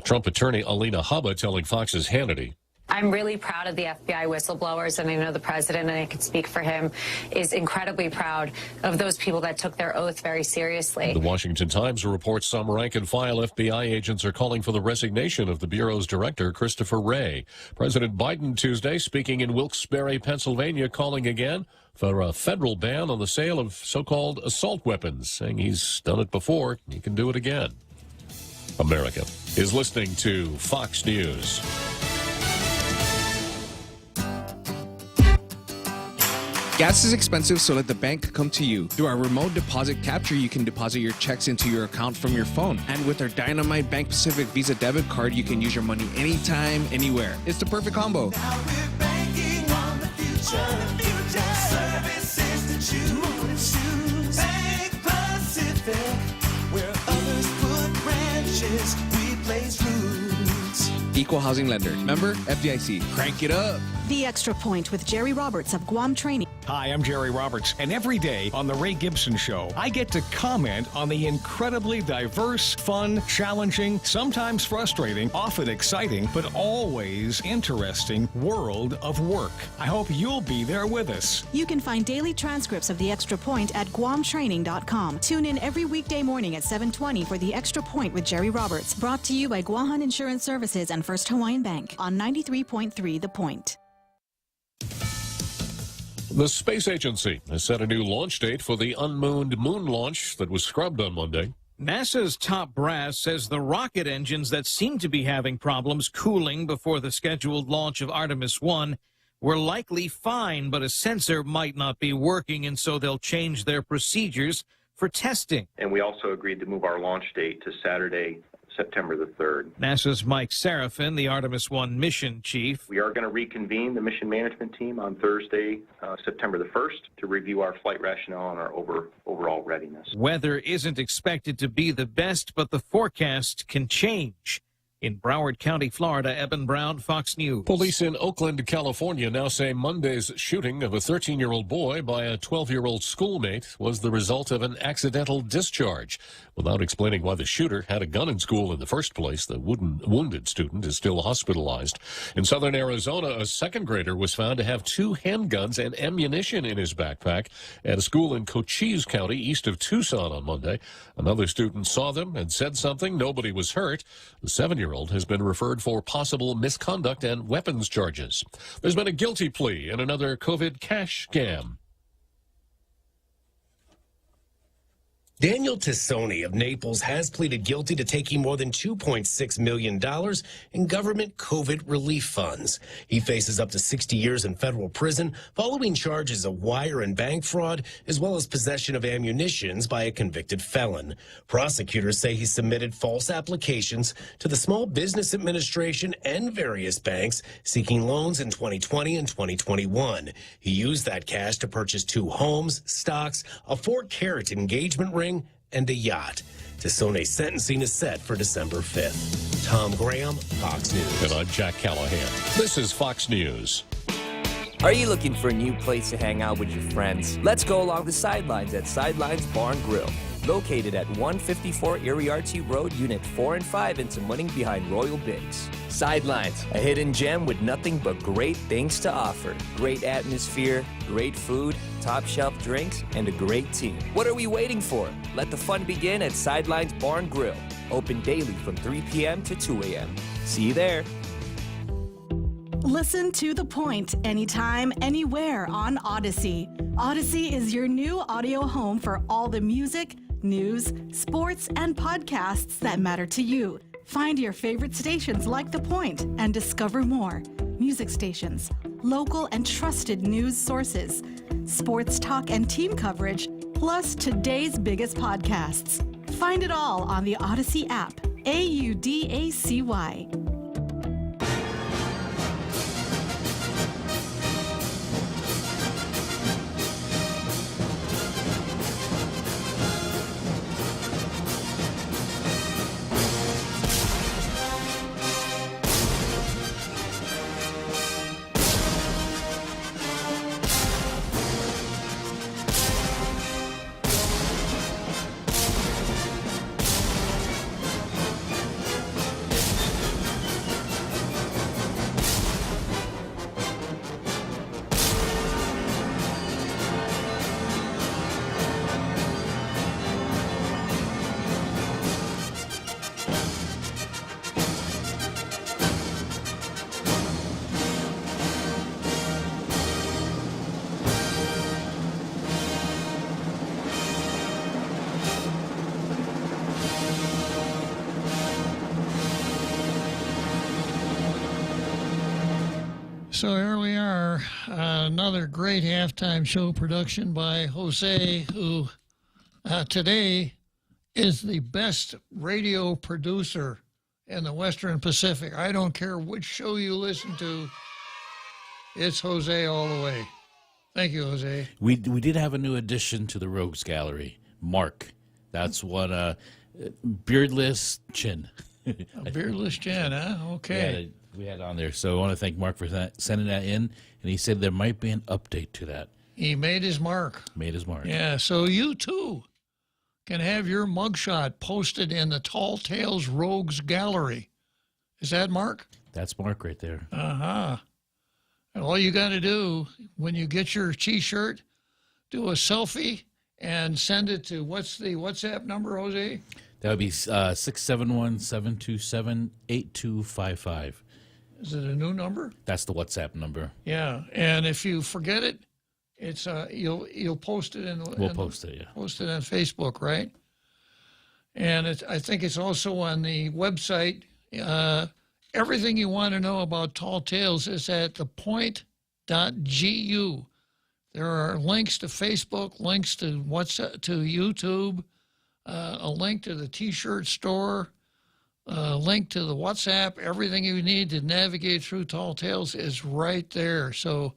Trump attorney Alina Habba telling Fox's Hannity, I'm really proud of the FBI whistleblowers, and I know the president, and I can speak for him, is incredibly proud of those people that took their oath very seriously. The Washington Times reports some rank-and-file FBI agents are calling for the resignation of the Bureau's director, Christopher Wray. President Biden Tuesday speaking in Wilkes-Barre, Pennsylvania, calling again for a federal ban on the sale of so-called assault weapons, saying he's done it before, he can do it again. America is listening to Fox News. Gas is expensive, so let the bank come to you. Through our remote deposit capture, you can deposit your checks into your account from your phone. And with our Dynamite Bank Pacific Visa debit card, you can use your money anytime, anywhere. It's the perfect combo. Now we're banking on the future. Services that you choose. Bank Pacific, where others put branches, we place roots. Equal housing lender. Member FDIC. Crank it up. The Extra Point with Jerry Roberts of Guam Training. Hi, I'm Jerry Roberts, and every day on The Ray Gibson Show, I get to comment on the incredibly diverse, fun, challenging, sometimes frustrating, often exciting, but always interesting world of work. I hope you'll be there with us. You can find daily transcripts of The Extra Point at guamtraining.com. Tune in every weekday morning at 7:20 for The Extra Point with Jerry Roberts, brought to you by Guahan Insurance Services and First Hawaiian Bank on 93.3 The Point. The space agency has set a new launch date for the unmooned moon launch that was scrubbed on Monday. NASA's top brass says the rocket engines that seem to be having problems cooling before the scheduled launch of Artemis 1 were likely fine, but a sensor might not be working, and so they'll change their procedures for testing. And we also agreed to move our launch date to Saturday, September the 3rd. NASA's Mike Serafin, the Artemis 1 mission chief. We are going to reconvene the mission management team on Thursday, September the 1st, to review our flight rationale and our overall readiness. Weather isn't expected to be the best, but the forecast can change. In Broward County, Florida, Eben Brown, Fox News. Police in Oakland, California now say Monday's shooting of a 13-year-old boy by a 12-year-old schoolmate was the result of an accidental discharge. Without explaining why the shooter had a gun in school in the first place, the wounded student is still hospitalized. In southern Arizona, a second grader was found to have 2 handguns and ammunition in his backpack at a school in Cochise County, east of Tucson on Monday. Another student saw them and said something. Nobody was hurt. The 7-year-old has been referred for possible misconduct and weapons charges. There's been a guilty plea in another COVID cash scam. Daniel Tassoni of Naples has pleaded guilty to taking more than $2.6 million in government COVID relief funds. He faces up to 60 years in federal prison following charges of wire and bank fraud, as well as possession of ammunitions by a convicted felon. Prosecutors say he submitted false applications to the Small Business Administration and various banks seeking loans in 2020 and 2021. He used that cash to purchase 2 homes, stocks, a 4-carat engagement ring, and a yacht. Tassoni's sentencing is set for December 5th. Tom Graham, Fox News. And I'm Jack Callahan. This is Fox News. Are you looking for a new place to hang out with your friends? Let's go along the sidelines at Sidelines Bar and Grill. Located at 154 Iriarte Road, Unit 4 and 5 in Tamuning behind Royal Bigs. Sidelines, a hidden gem with nothing but great things to offer. Great atmosphere, great food, top shelf drinks, and a great team. What are we waiting for? Let the fun begin at Sidelines Bar and Grill. Open daily from 3 p.m. to 2 a.m. See you there. Listen to The Point anytime, anywhere on Odyssey. Odyssey is your new audio home for all the music, news, sports, and podcasts that matter to you. Find your favorite stations like The Point and discover more. Music stations, local and trusted news sources, sports talk and team coverage, plus today's biggest podcasts. Find it all on the Odyssey app. AUDACY. So here we are, another great halftime show production by Jose, who today is the best radio producer in the Western Pacific. I don't care which show you listen to, it's Jose all the way. Thank you, Jose. We did have a new addition to the Rogues Gallery, Mark. That's what beardless chin. A beardless chin, huh? Okay. We had on there. So I want to thank Mark for sending that in. And he said there might be an update to that. He made his mark. Made his mark. Yeah, so you too can have your mugshot posted in the Tall Tales Rogues Gallery. Is that Mark? That's Mark right there. Uh-huh. And all you got to do when you get your T-shirt, do a selfie and send it to, what's the WhatsApp number, Jose? That would be 671-727-8255. Is it a new number? That's the WhatsApp number. Yeah, and if you forget it, it's you'll post it in. We'll post it, yeah. Post it on Facebook, right? And I think it's also on the website. Everything you want to know about Tall Tales is at thepoint.gu. There are links to Facebook, links to to YouTube, a link to the T-shirt store. Link to the WhatsApp. Everything you need to navigate through Tall Tales is right there. So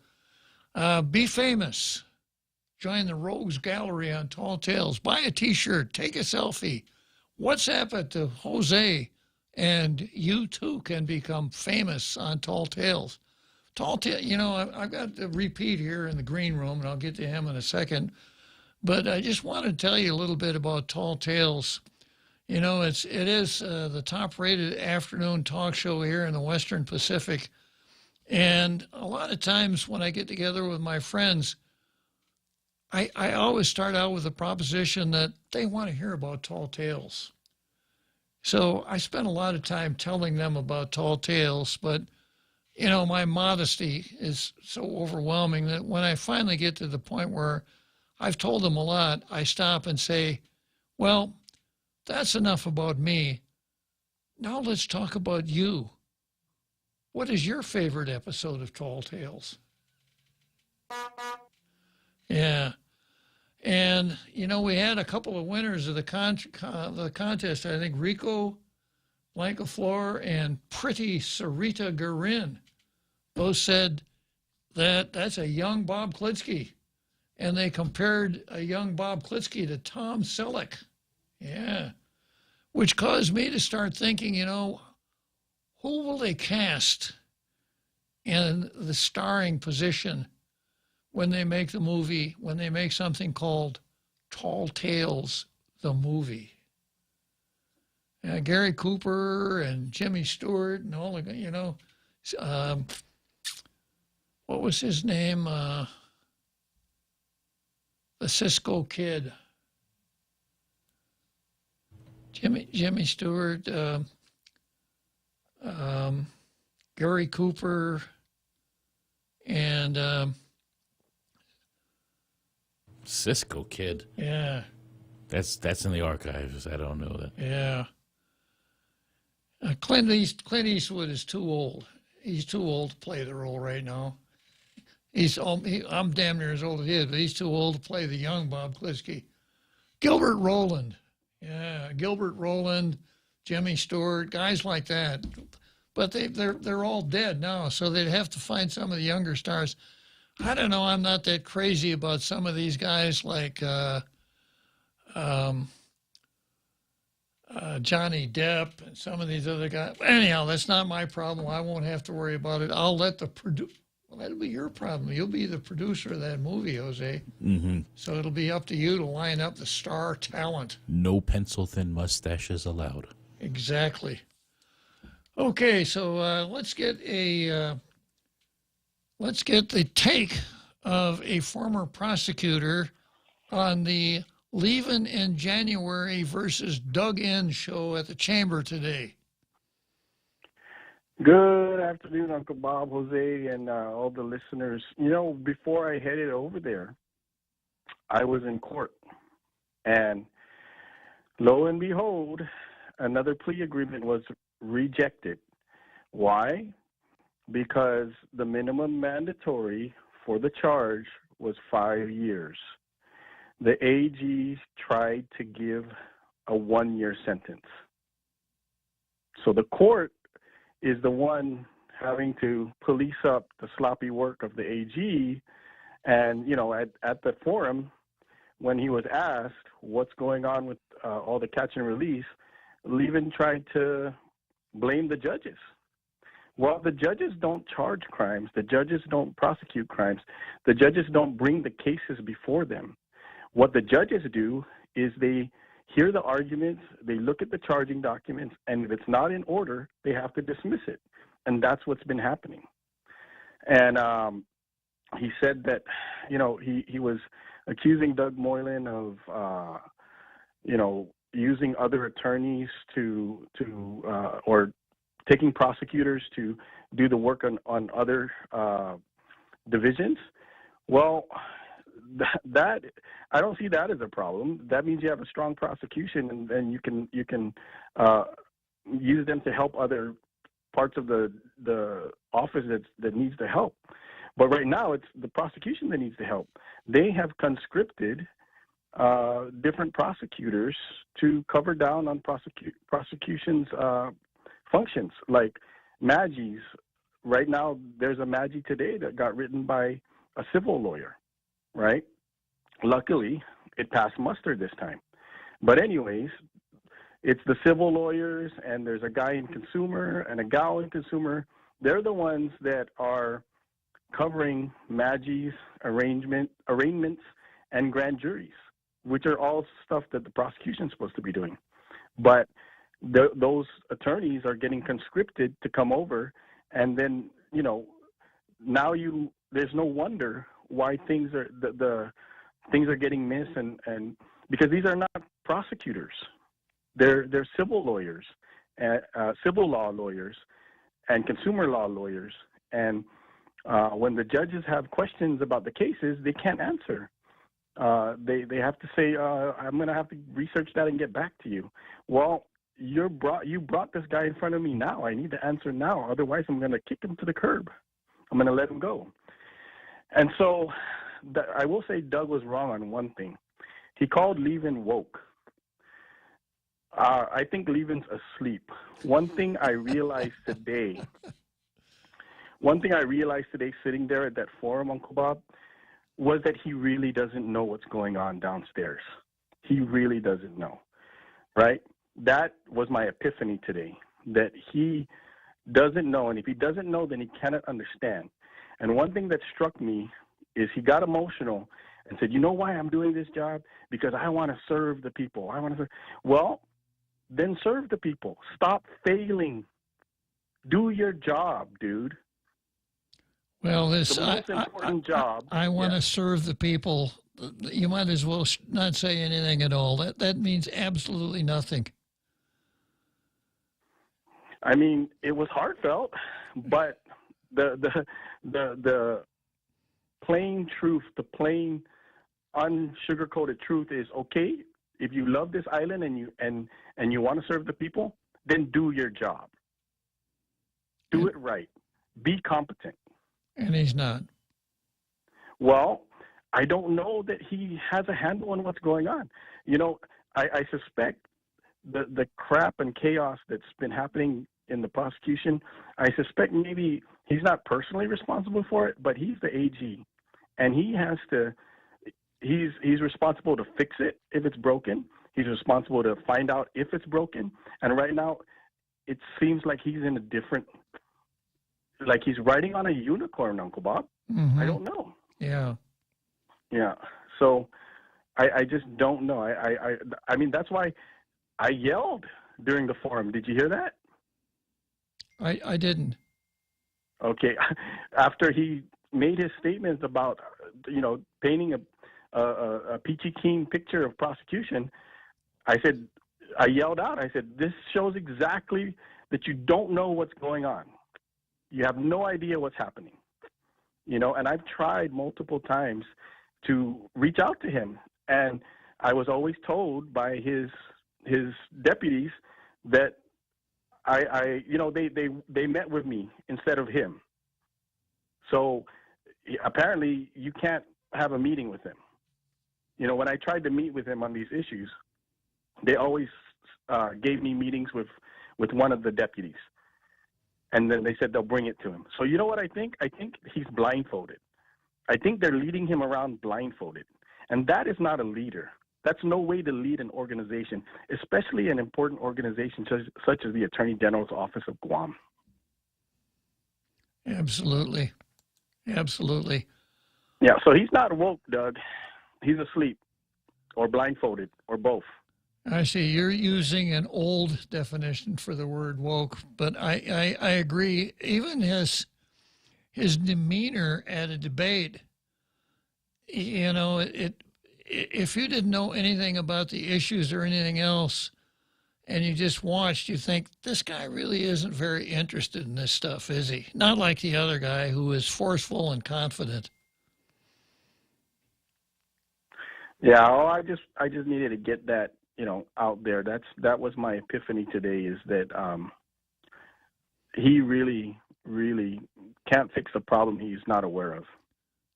be famous. Join the Rogues Gallery on Tall Tales. Buy a T-shirt. Take a selfie. WhatsApp it to Jose, and you too can become famous on Tall Tales. Tall Tales, you know, I've got the repeat here in the green room, and I'll get to him in a second. But I just want to tell you a little bit about Tall Tales. You know, it is the top-rated afternoon talk show here in the Western Pacific. And a lot of times when I get together with my friends, I always start out with the proposition that they want to hear about Tall Tales. So I spend a lot of time telling them about Tall Tales, but, you know, my modesty is so overwhelming that when I finally get to the point where I've told them a lot, I stop and say, well, that's enough about me. Now let's talk about you. What is your favorite episode of Tall Tales? Yeah. And, you know, we had a couple of winners of the contest. I think Rico Blancaflor and Pretty Sarita Guerin both said that that's a young Bob Klitzkie. And they compared a young Bob Klitzkie to Tom Selleck. Yeah. Which caused me to start thinking, you know, who will they cast in the starring position when they make the movie, when they make something called Tall Tales, the movie? Gary Cooper and Jimmy Stewart and all the, you know, what was his name? The Cisco Kid. Jimmy Stewart, Gary Cooper, and Cisco Kid. Yeah. That's in the archives. I don't know that. Yeah. Clint Eastwood is too old. He's too old to play the role right now. I'm damn near as old as he is, but he's too old to play the young Bob Klitzkie. Gilbert Rowland. Yeah, Gilbert Rowland, Jimmy Stewart, guys like that. But they're all dead now, so they'd have to find some of the younger stars. I don't know. I'm not that crazy about some of these guys like Johnny Depp and some of these other guys. Anyhow, that's not my problem. I won't have to worry about it. I'll let the producer. Well, that'll be your problem. You'll be the producer of that movie, Jose. Mm-hmm. So it'll be up to you to line up the star talent. No pencil-thin mustaches allowed. Exactly. Okay, so let's get the take of a former prosecutor on the Leaving in January versus Dug In show at the Chamber today. Good afternoon, Uncle Bob, Jose, and all the listeners. You know, before I headed over there, I was in court. And lo and behold, another plea agreement was rejected. Why? Because the minimum mandatory for the charge was 5 years. The AG tried to give a 1-year sentence. So the court is the one having to police up the sloppy work of the AG. And, you know, at the forum, when he was asked what's going on with all the catch and release, Levin tried to blame the judges. Well, the judges don't charge crimes. The judges don't prosecute crimes. The judges don't bring the cases before them. What the judges do is they hear the arguments, they look at the charging documents, and if it's not in order, they have to dismiss it. And that's what's been happening. And he said that, you know, he was accusing Doug Moylan of, you know, using other attorneys or taking prosecutors to do the work on other divisions. Well, that I don't see that as a problem. That means you have a strong prosecution, and then you can use them to help other parts of the office that needs the help. But right now, it's the prosecution that needs the help. They have conscripted different prosecutors to cover down on prosecution's functions, like Maggies. Right now, there's a Maggie today that got written by a civil lawyer, right? Luckily, it passed muster this time. But anyways, it's the civil lawyers, and there's a guy in consumer and a gal in consumer. They're the ones that are covering Maggies, arraignments, and grand juries, which are all stuff that the prosecution is supposed to be doing. But those attorneys are getting conscripted to come over, and then, you know, now there's no wonder why things are things are getting missed, and because these are not prosecutors, they're civil lawyers, civil law lawyers, and consumer law lawyers, and when the judges have questions about the cases, they can't answer. They have to say, I'm going to have to research that and get back to you. Well, you brought this guy in front of me now. I need to answer now. Otherwise, I'm going to kick him to the curb. I'm going to let him go. And so I will say Doug was wrong on one thing. He called Levin woke. I think Levin's asleep. One thing I realized today sitting there at that forum, Uncle Bob, was that he really doesn't know what's going on downstairs. He really doesn't know, right? That was my epiphany today, that he doesn't know. And if he doesn't know, then he cannot understand. And one thing that struck me is he got emotional and said, you know why I'm doing this job? Because I want to serve the people. Well, then serve the people. Stop failing. Do your job, dude. Well, the most important job. I want to serve the people. You might as well not say anything at all. That means absolutely nothing. I mean, it was heartfelt, but the plain truth, the plain unsugar-coated truth is, okay, if you love this island and you want to serve the people, then do your job. Do it right. Be competent. And he's not. Well, I don't know that he has a handle on what's going on. You know, I suspect the crap and chaos that's been happening in the prosecution, I suspect maybe he's not personally responsible for it, but he's the AG, and he has to. He's responsible to fix it if it's broken. He's responsible to find out if it's broken. And right now, it seems like he's in a different, like he's riding on a unicorn, Uncle Bob. Mm-hmm. I don't know. Yeah. Yeah. So I just don't know. I mean, that's why I yelled during the forum. Did you hear that? I didn't. Okay. After he made his statements about, you know, painting a peachy keen picture of prosecution, I yelled out, I said, this shows exactly that you don't know what's going on. You have no idea what's happening. You know, and I've tried multiple times to reach out to him, and I was always told by his deputies that you know, they met with me instead of him. So apparently you can't have a meeting with him. You know, when I tried to meet with him on these issues, they always gave me meetings with one of the deputies. And then they said they'll bring it to him. So you know what I think? I think he's blindfolded. I think they're leading him around blindfolded. And that is not a leader. That's no way to lead an organization, especially an important organization such as the Attorney General's Office of Guam. Absolutely. Absolutely. Yeah, so he's not woke, Doug. He's asleep or blindfolded or both. I see. You're using an old definition for the word woke, but I agree. Even his demeanor at a debate, you know, if you didn't know anything about the issues or anything else, and you just watched, you think, this guy really isn't very interested in this stuff, is he? Not like the other guy who is forceful and confident. Yeah, well, I just needed to get that, you know, out there. That was my epiphany today, is that he really, really can't fix a problem he's not aware of.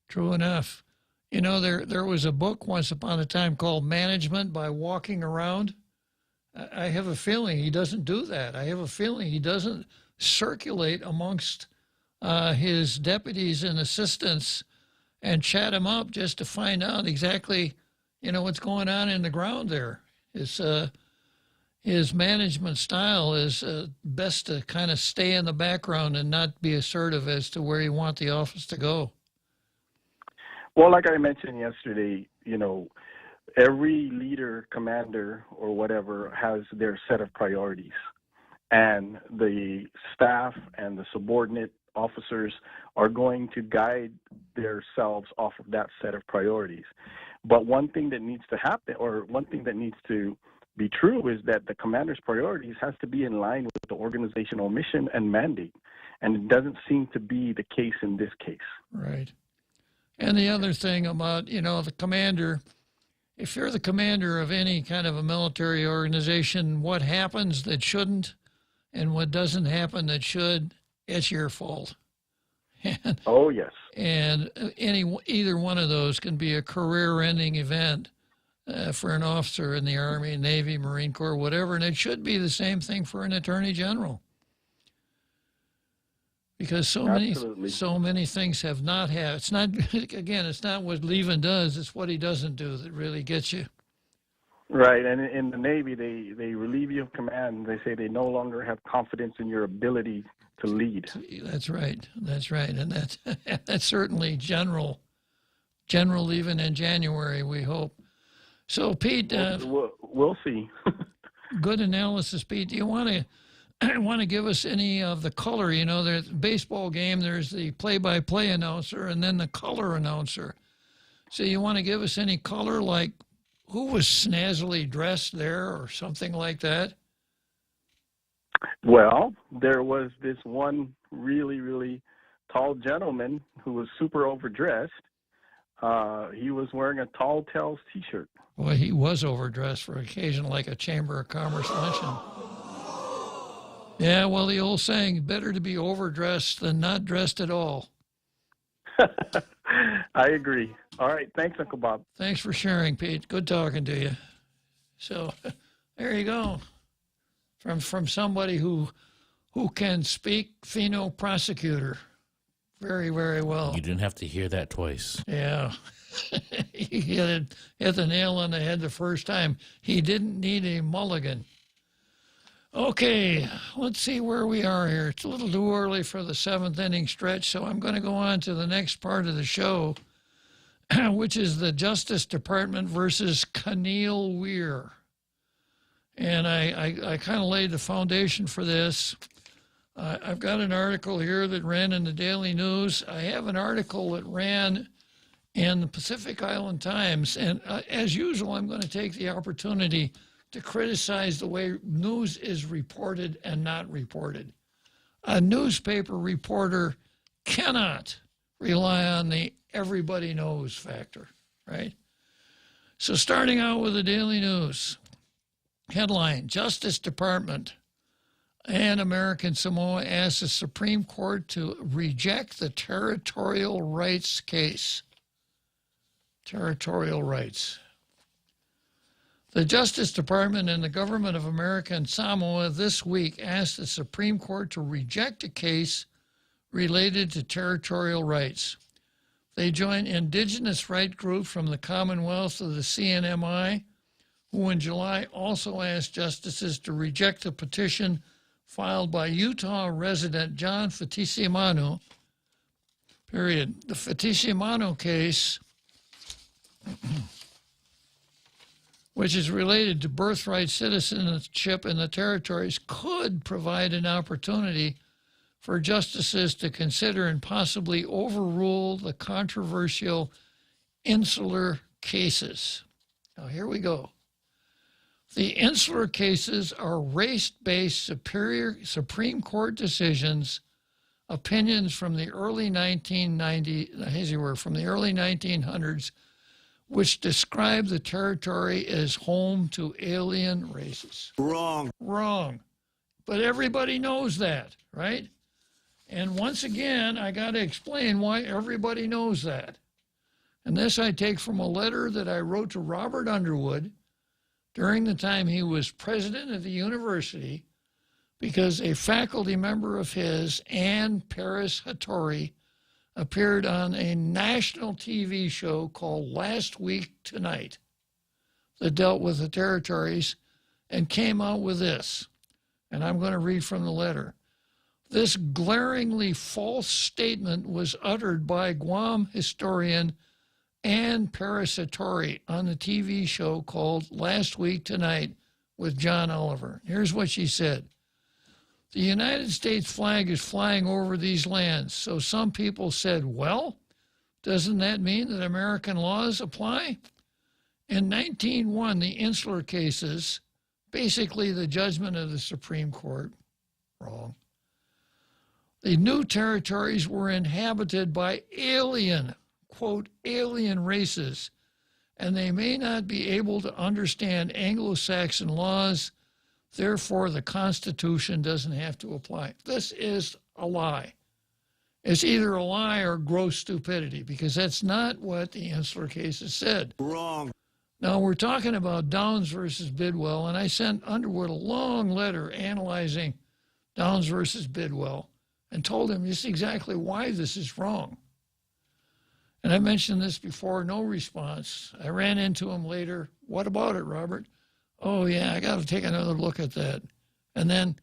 True enough. You know, there was a book once upon a time called Management by Walking Around. I have a feeling he doesn't do that. I have a feeling he doesn't circulate amongst his deputies and assistants and chat them up just to find out exactly, you know, what's going on in the ground there. His management style is best to kind of stay in the background and not be assertive as to where you want the office to go. Well, like I mentioned yesterday, you know, every leader, commander, or whatever has their set of priorities. And the staff and the subordinate officers are going to guide themselves off of that set of priorities. But one thing that needs to happen, or one thing that needs to be true, is that the commander's priorities has to be in line with the organizational mission and mandate. And it doesn't seem to be the case in this case. Right. And the other thing about, you know, the commander, if you're the commander of any kind of a military organization, what happens that shouldn't and what doesn't happen that should, it's your fault. And, oh, yes. And either one of those can be a career-ending event for an officer in the Army, Navy, Marine Corps, whatever, and it should be the same thing for an Attorney General. Because so many things have not had. It's not, again, it's not what Levin does, it's what he doesn't do that really gets you. Right, and in the Navy, they relieve you of command. They say they no longer have confidence in your ability to lead. That's right, and that's certainly general even in January, we hope. So, Pete, we'll see. Good analysis, Pete. Do you want to give us any of the color? You know, there's baseball game, there's the play-by-play announcer and then the color announcer. So you want to give us any color, like who was snazzily dressed there or something like that? Well, there was this one really, really tall gentleman who was super overdressed. He was wearing a Tall Tales T-shirt. Well, he was overdressed for occasion, like a Chamber of Commerce luncheon. Yeah, well, the old saying, better to be overdressed than not dressed at all. I agree. All right. Thanks, Uncle Bob. Thanks for sharing, Pete. Good talking to you. So there you go. From somebody who can speak Fino prosecutor very, very well. You didn't have to hear that twice. Yeah. He hit the nail on the head the first time. He didn't need a mulligan. Okay, let's see where we are here. It's a little too early for the seventh inning stretch, so I'm going to go on to the next part of the show, which is the Justice Department versus Keneal Weir. And I kind of laid the foundation for this. I've got an article here that ran in the Daily News. I have an article that ran in the Pacific Island Times. And as usual, I'm going to take the opportunity to criticize the way news is reported and not reported. A newspaper reporter cannot rely on the everybody knows factor, right? So starting out with the Daily News. Headline, Justice Department and American Samoa asks the Supreme Court to reject the territorial rights case. Territorial rights. The Justice Department and the Government of American Samoa this week asked the Supreme Court to reject a case related to territorial rights. They joined indigenous right groups from the Commonwealth of the CNMI, who in July also asked justices to reject the petition filed by Utah resident John Fatisimanu. Period. The Fatisimanu case, which is related to birthright citizenship in the territories, could provide an opportunity for justices to consider and possibly overrule the controversial insular cases. Now, here we go. The insular cases are race-based Supreme Court decisions, opinions from the early 1900s, which describe the territory as home to alien races. Wrong. Wrong. But everybody knows that, right? And once again, I got to explain why everybody knows that. And this I take from a letter that I wrote to Robert Underwood during the time he was president of the university, because a faculty member of his, Ann Paris Hattori, appeared on a national TV show called Last Week Tonight that dealt with the territories and came out with this. And I'm going to read from the letter. This glaringly false statement was uttered by Guam historian Ann Paris Hattori on the TV show called Last Week Tonight with John Oliver. Here's what she said. The United States flag is flying over these lands, so some people said, well, doesn't that mean that American laws apply? In 1901, the insular cases, basically the judgment of the Supreme Court, wrong. The new territories were inhabited by alien, quote, alien races, and they may not be able to understand Anglo-Saxon laws. Therefore, the Constitution doesn't have to apply. This is a lie. It's either a lie or gross stupidity, because that's not what the insular cases said. Wrong. Now, we're talking about Downs versus Bidwell, and I sent Underwood a long letter analyzing Downs versus Bidwell and told him just exactly why this is wrong. And I mentioned this before, no response. I ran into him later. What about it, Robert? Oh, yeah, I got to take another look at that. And then,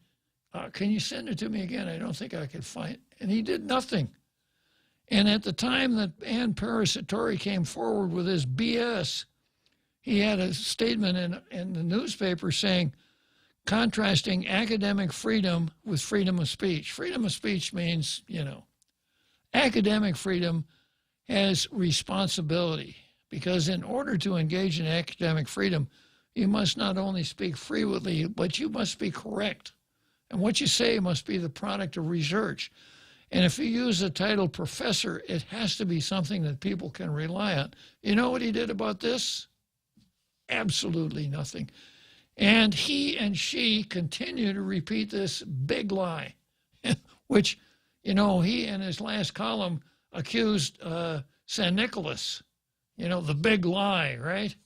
can you send it to me again? I don't think I could find it. And he did nothing. And at the time that Ann Paris Hattori came forward with his BS, he had a statement in the newspaper saying, contrasting academic freedom with freedom of speech. Freedom of speech means, academic freedom has responsibility, because in order to engage in academic freedom, you must not only speak freely, but you must be correct. And what you say must be the product of research. And if you use the title professor, it has to be something that people can rely on. You know what he did about this? Absolutely nothing. And he and she continue to repeat this big lie, which, he in his last column accused San Nicolas, the big lie, right?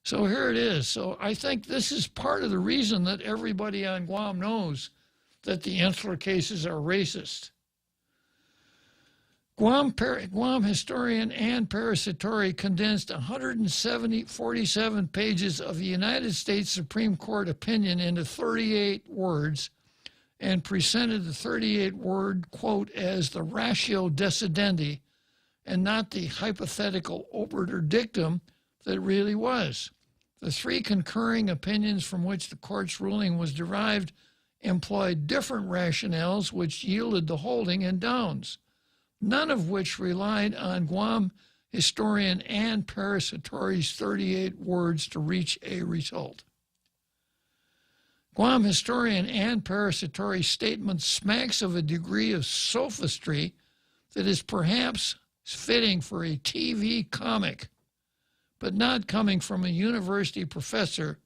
So here it is. So I think this is part of the reason that everybody on Guam knows that the insular cases are racist. Guam historian Ann Parasitori condensed 147 pages of the United States Supreme Court opinion into 38 words and presented the 38-word quote as the ratio decidendi and not the hypothetical obiter dictum that it really was. The three concurring opinions from which the court's ruling was derived employed different rationales which yielded the holding in Downs, none of which relied on Guam historian Ann Parasitori's 38 words to reach a result. Guam historian Ann Parasitori's statement smacks of a degree of sophistry that is perhaps fitting for a TV comic, but not coming from a university professor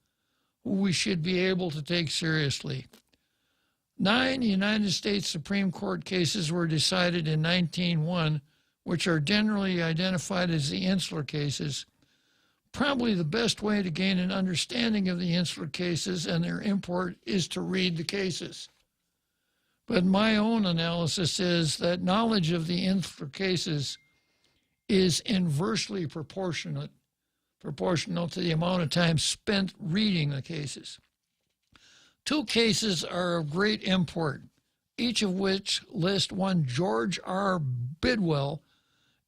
who we should be able to take seriously. 9 United States Supreme Court cases were decided in 1901, which are generally identified as the insular cases. Probably the best way to gain an understanding of the insular cases and their import is to read the cases. But my own analysis is that knowledge of the insular cases is inversely proportional to the amount of time spent reading the cases. 2 cases are of great import, each of which list one George R. Bidwell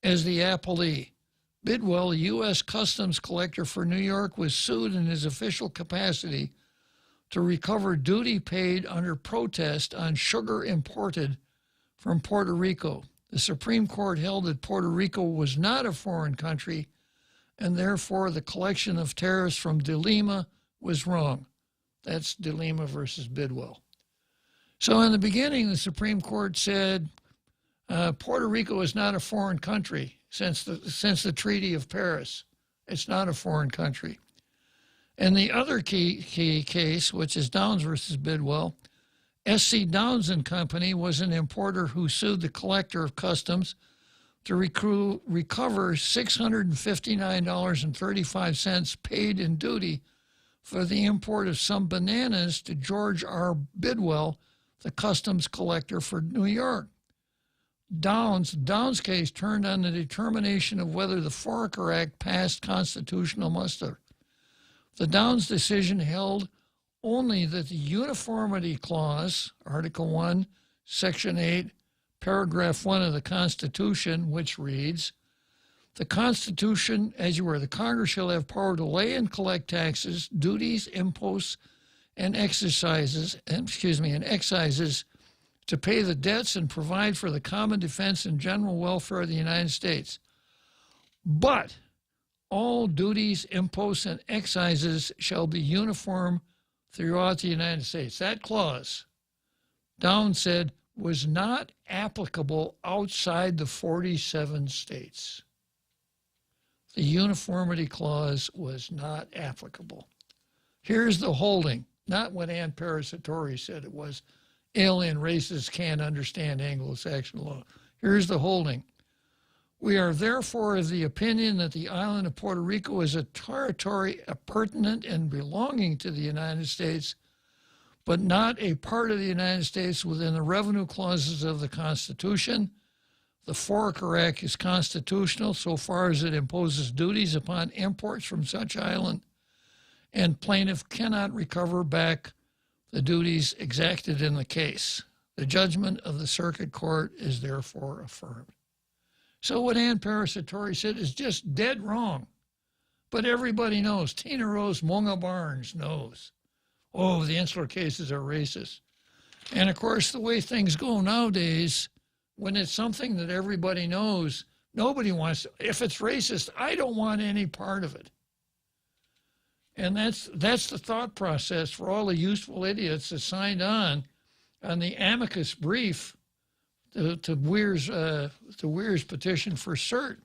as the appellee. Bidwell, a U.S. Customs collector for New York, was sued in his official capacity to recover duty paid under protest on sugar imported from Puerto Rico. The Supreme Court held that Puerto Rico was not a foreign country, and therefore the collection of tariffs from De Lima was wrong. That's De Lima versus Bidwell. So in the beginning, the Supreme Court said Puerto Rico is not a foreign country since the Treaty of Paris. It's not a foreign country. And the other key case, which is Downs versus Bidwell, S.C. Downs and Company was an importer who sued the collector of customs to recover $659.35 paid in duty for the import of some bananas to George R. Bidwell, the customs collector for New York. Downs' case turned on the determination of whether the Foraker Act passed constitutional muster. The Downs decision held only that the Uniformity Clause, Article 1, Section 8, Paragraph 1 of the Constitution, which reads, the Constitution, the Congress shall have power to lay and collect taxes, duties, imposts, and excises to pay the debts and provide for the common defense and general welfare of the United States. But all duties, imposts, and excises shall be uniform throughout the United States. That clause, Downs said, was not applicable outside the 47 states. The Uniformity Clause was not applicable. Here's the holding, not what Ann Parasitori said it was. Alien races can't understand Anglo-Saxon law. Here's the holding. We are therefore of the opinion that the island of Puerto Rico is a territory appurtenant and belonging to the United States, but not a part of the United States within the revenue clauses of the Constitution. The Foraker Act is constitutional so far as it imposes duties upon imports from such island, and plaintiff cannot recover back the duties exacted in the case. The judgment of the Circuit Court is therefore affirmed. So what Ann Parasitori said is just dead wrong. But everybody knows. Tina Rose Monga Barnes knows. Oh, the insular cases are racist. And, of course, the way things go nowadays, when it's something that everybody knows, nobody wants to. If it's racist, I don't want any part of it. And that's the thought process for all the useful idiots that signed on the amicus brief to Weir's petition for cert.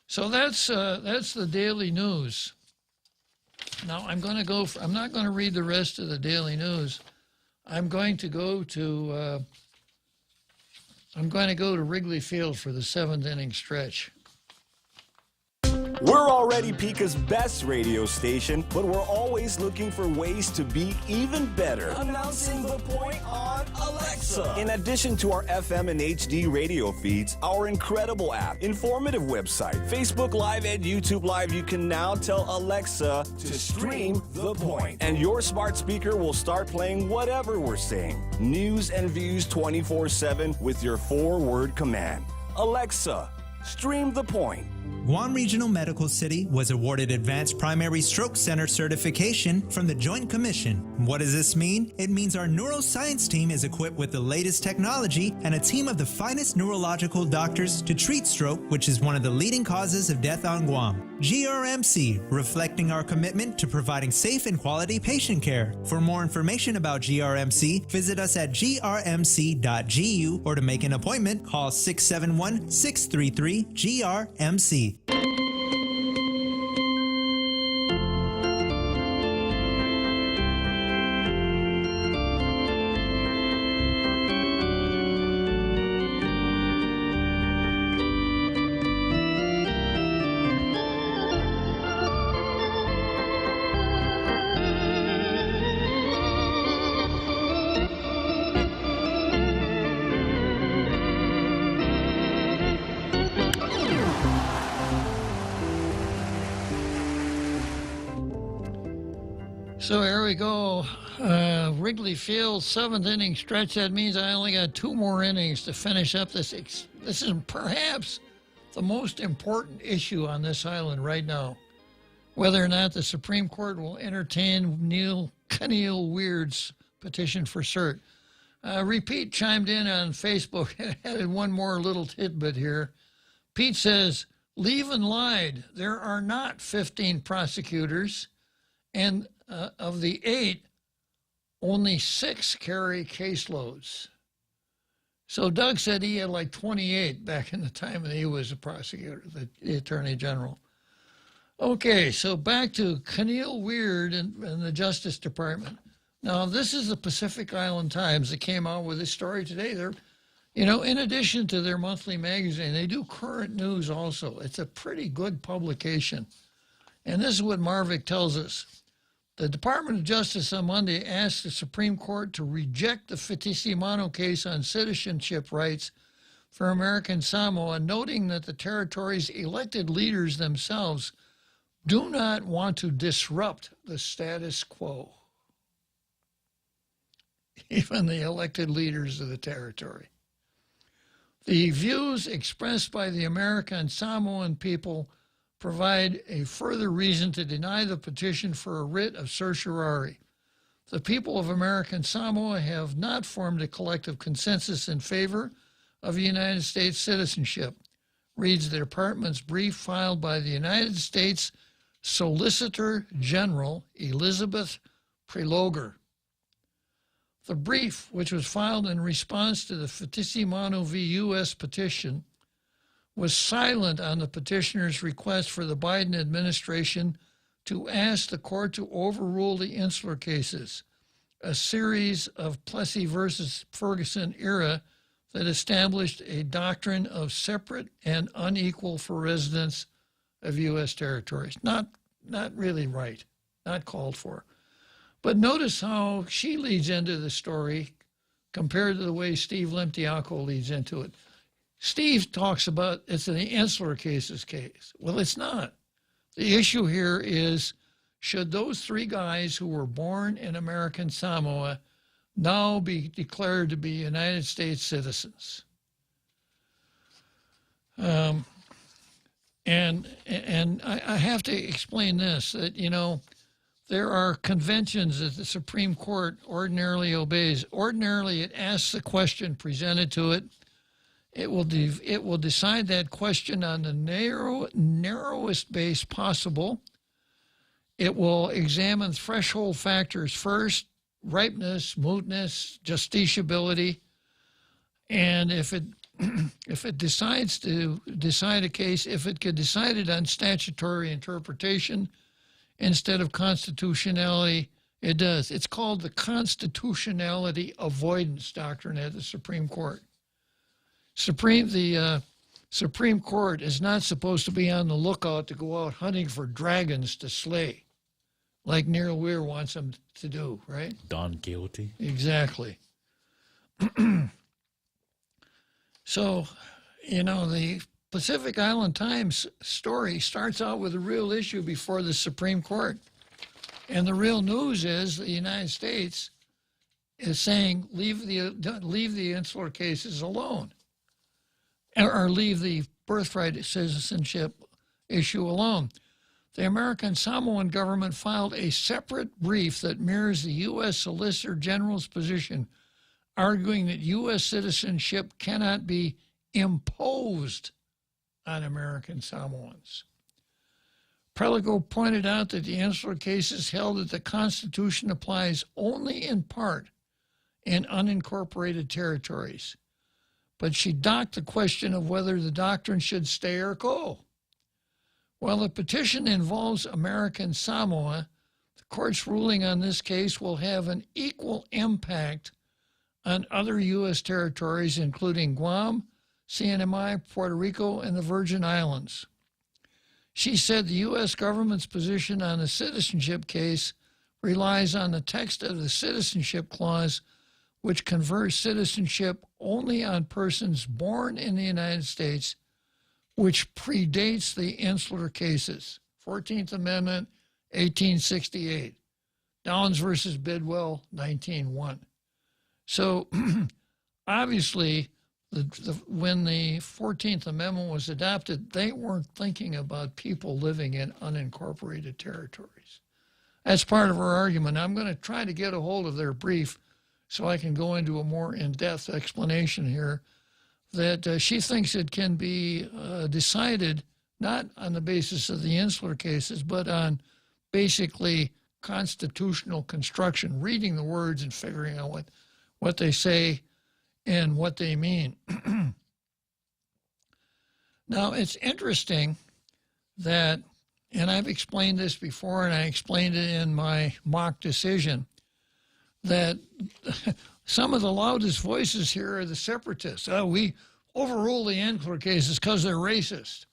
So that's the Daily News. Now I'm not going to read the rest of the Daily News. I'm going to go to Wrigley Field for the 7th inning stretch. We're already Pika's best radio station, but we're always looking for ways to be even better. Announcing the point on Alexa. In addition to our FM and HD radio feeds, our incredible app, informative website, Facebook Live, and YouTube Live, you can now tell Alexa to stream The Point. And your smart speaker will start playing whatever we're saying. News and views 24/7 with your 4-word command. Alexa, stream The Point. Guam Regional Medical City was awarded Advanced Primary Stroke Center certification from the Joint Commission. What does this mean? It means our neuroscience team is equipped with the latest technology and a team of the finest neurological doctors to treat stroke, which is one of the leading causes of death on Guam. GRMC, reflecting our commitment to providing safe and quality patient care. For more information about GRMC, visit us at grmc.gu or to make an appointment, call 671-633-GRMC. So here we go. Wrigley Field, 7th inning stretch. That means I only got 2 more innings to finish up this. This is perhaps the most important issue on this island right now. Whether or not the Supreme Court will entertain Keneal Weird's petition for cert. Repeat chimed in on Facebook and added one more little tidbit here. Pete says, Leven lied. There are not 15 prosecutors, and of the 8, only 6 carry caseloads. So Doug said he had like 28 back in the time that he was a prosecutor, the Attorney General. Okay, so back to Keneal Weird and the Justice Department. Now, this is the Pacific Island Times that came out with this story today. They're, in addition to their monthly magazine, they do current news also. It's a pretty good publication. And this is what Marvick tells us. The Department of Justice on Monday asked the Supreme Court to reject the Fitissimano case on citizenship rights for American Samoa, noting that the territory's elected leaders themselves do not want to disrupt the status quo. Even the elected leaders of the territory. The views expressed by the American Samoan people provide a further reason to deny the petition for a writ of certiorari. The people of American Samoa have not formed a collective consensus in favor of United States citizenship, reads the department's brief filed by the United States Solicitor General Elizabeth Prelogar. The brief, which was filed in response to the Fitissimano v. U.S. petition, was silent on the petitioner's request for the Biden administration to ask the court to overrule the Insular cases, a series of Plessy versus Ferguson era that established a doctrine of separate and unequal for residents of U.S. territories. Not really right, not called for. But notice how she leads into the story compared to the way Steve Limtiaco leads into it. Steve talks about it's an Insular cases case. Well, it's not. The issue here is, should those 3 guys who were born in American Samoa now be declared to be United States citizens? And I have to explain this, that, there are conventions that the Supreme Court ordinarily obeys. Ordinarily, it asks the question presented to it. It will decide that question on the narrowest base possible. It will examine threshold factors first: ripeness, mootness, justiciability, and if it decides to decide a case, if it could decide it on statutory interpretation instead of constitutionality, it does. It's called the constitutionality avoidance doctrine at the Supreme Court. The Supreme Court is not supposed to be on the lookout to go out hunting for dragons to slay, like Neil Weir wants them to do, right? Don Quixote. Exactly. So, you know, the Pacific Island Times story starts out with a real issue before the Supreme Court. And the real news is the United States is saying leave the insular cases alone, or leave the birthright citizenship issue alone. The American Samoan government filed a separate brief that mirrors the U.S. Solicitor General's position, arguing that U.S. citizenship cannot be imposed on American Samoans. Preligo pointed out that the insular cases held that the Constitution applies only in part in unincorporated territories, but she docked the question of whether the doctrine should stay or go. While the petition involves American Samoa, the court's ruling on this case will have an equal impact on other U.S. territories, including Guam, CNMI, Puerto Rico, and the Virgin Islands. She said the U.S. government's position on the citizenship case relies on the text of the Citizenship Clause, which confers citizenship only on persons born in the United States, which predates the insular cases. 14th Amendment, 1868. Downs versus Bidwell, 1901. So obviously, when the 14th Amendment was adopted, they weren't thinking about people living in unincorporated territories. That's part of our argument. I'm going to try to get a hold of their brief so I can go into a more in-depth explanation here, that she thinks it can be decided not on the basis of the insular cases, but on basically constitutional construction, reading the words and figuring out what they say and what they mean. Now, it's interesting that, and I've explained this before, and I explained it in my mock decision, that some of the loudest voices here are the separatists. Oh, we overrule the insular cases because they're racist.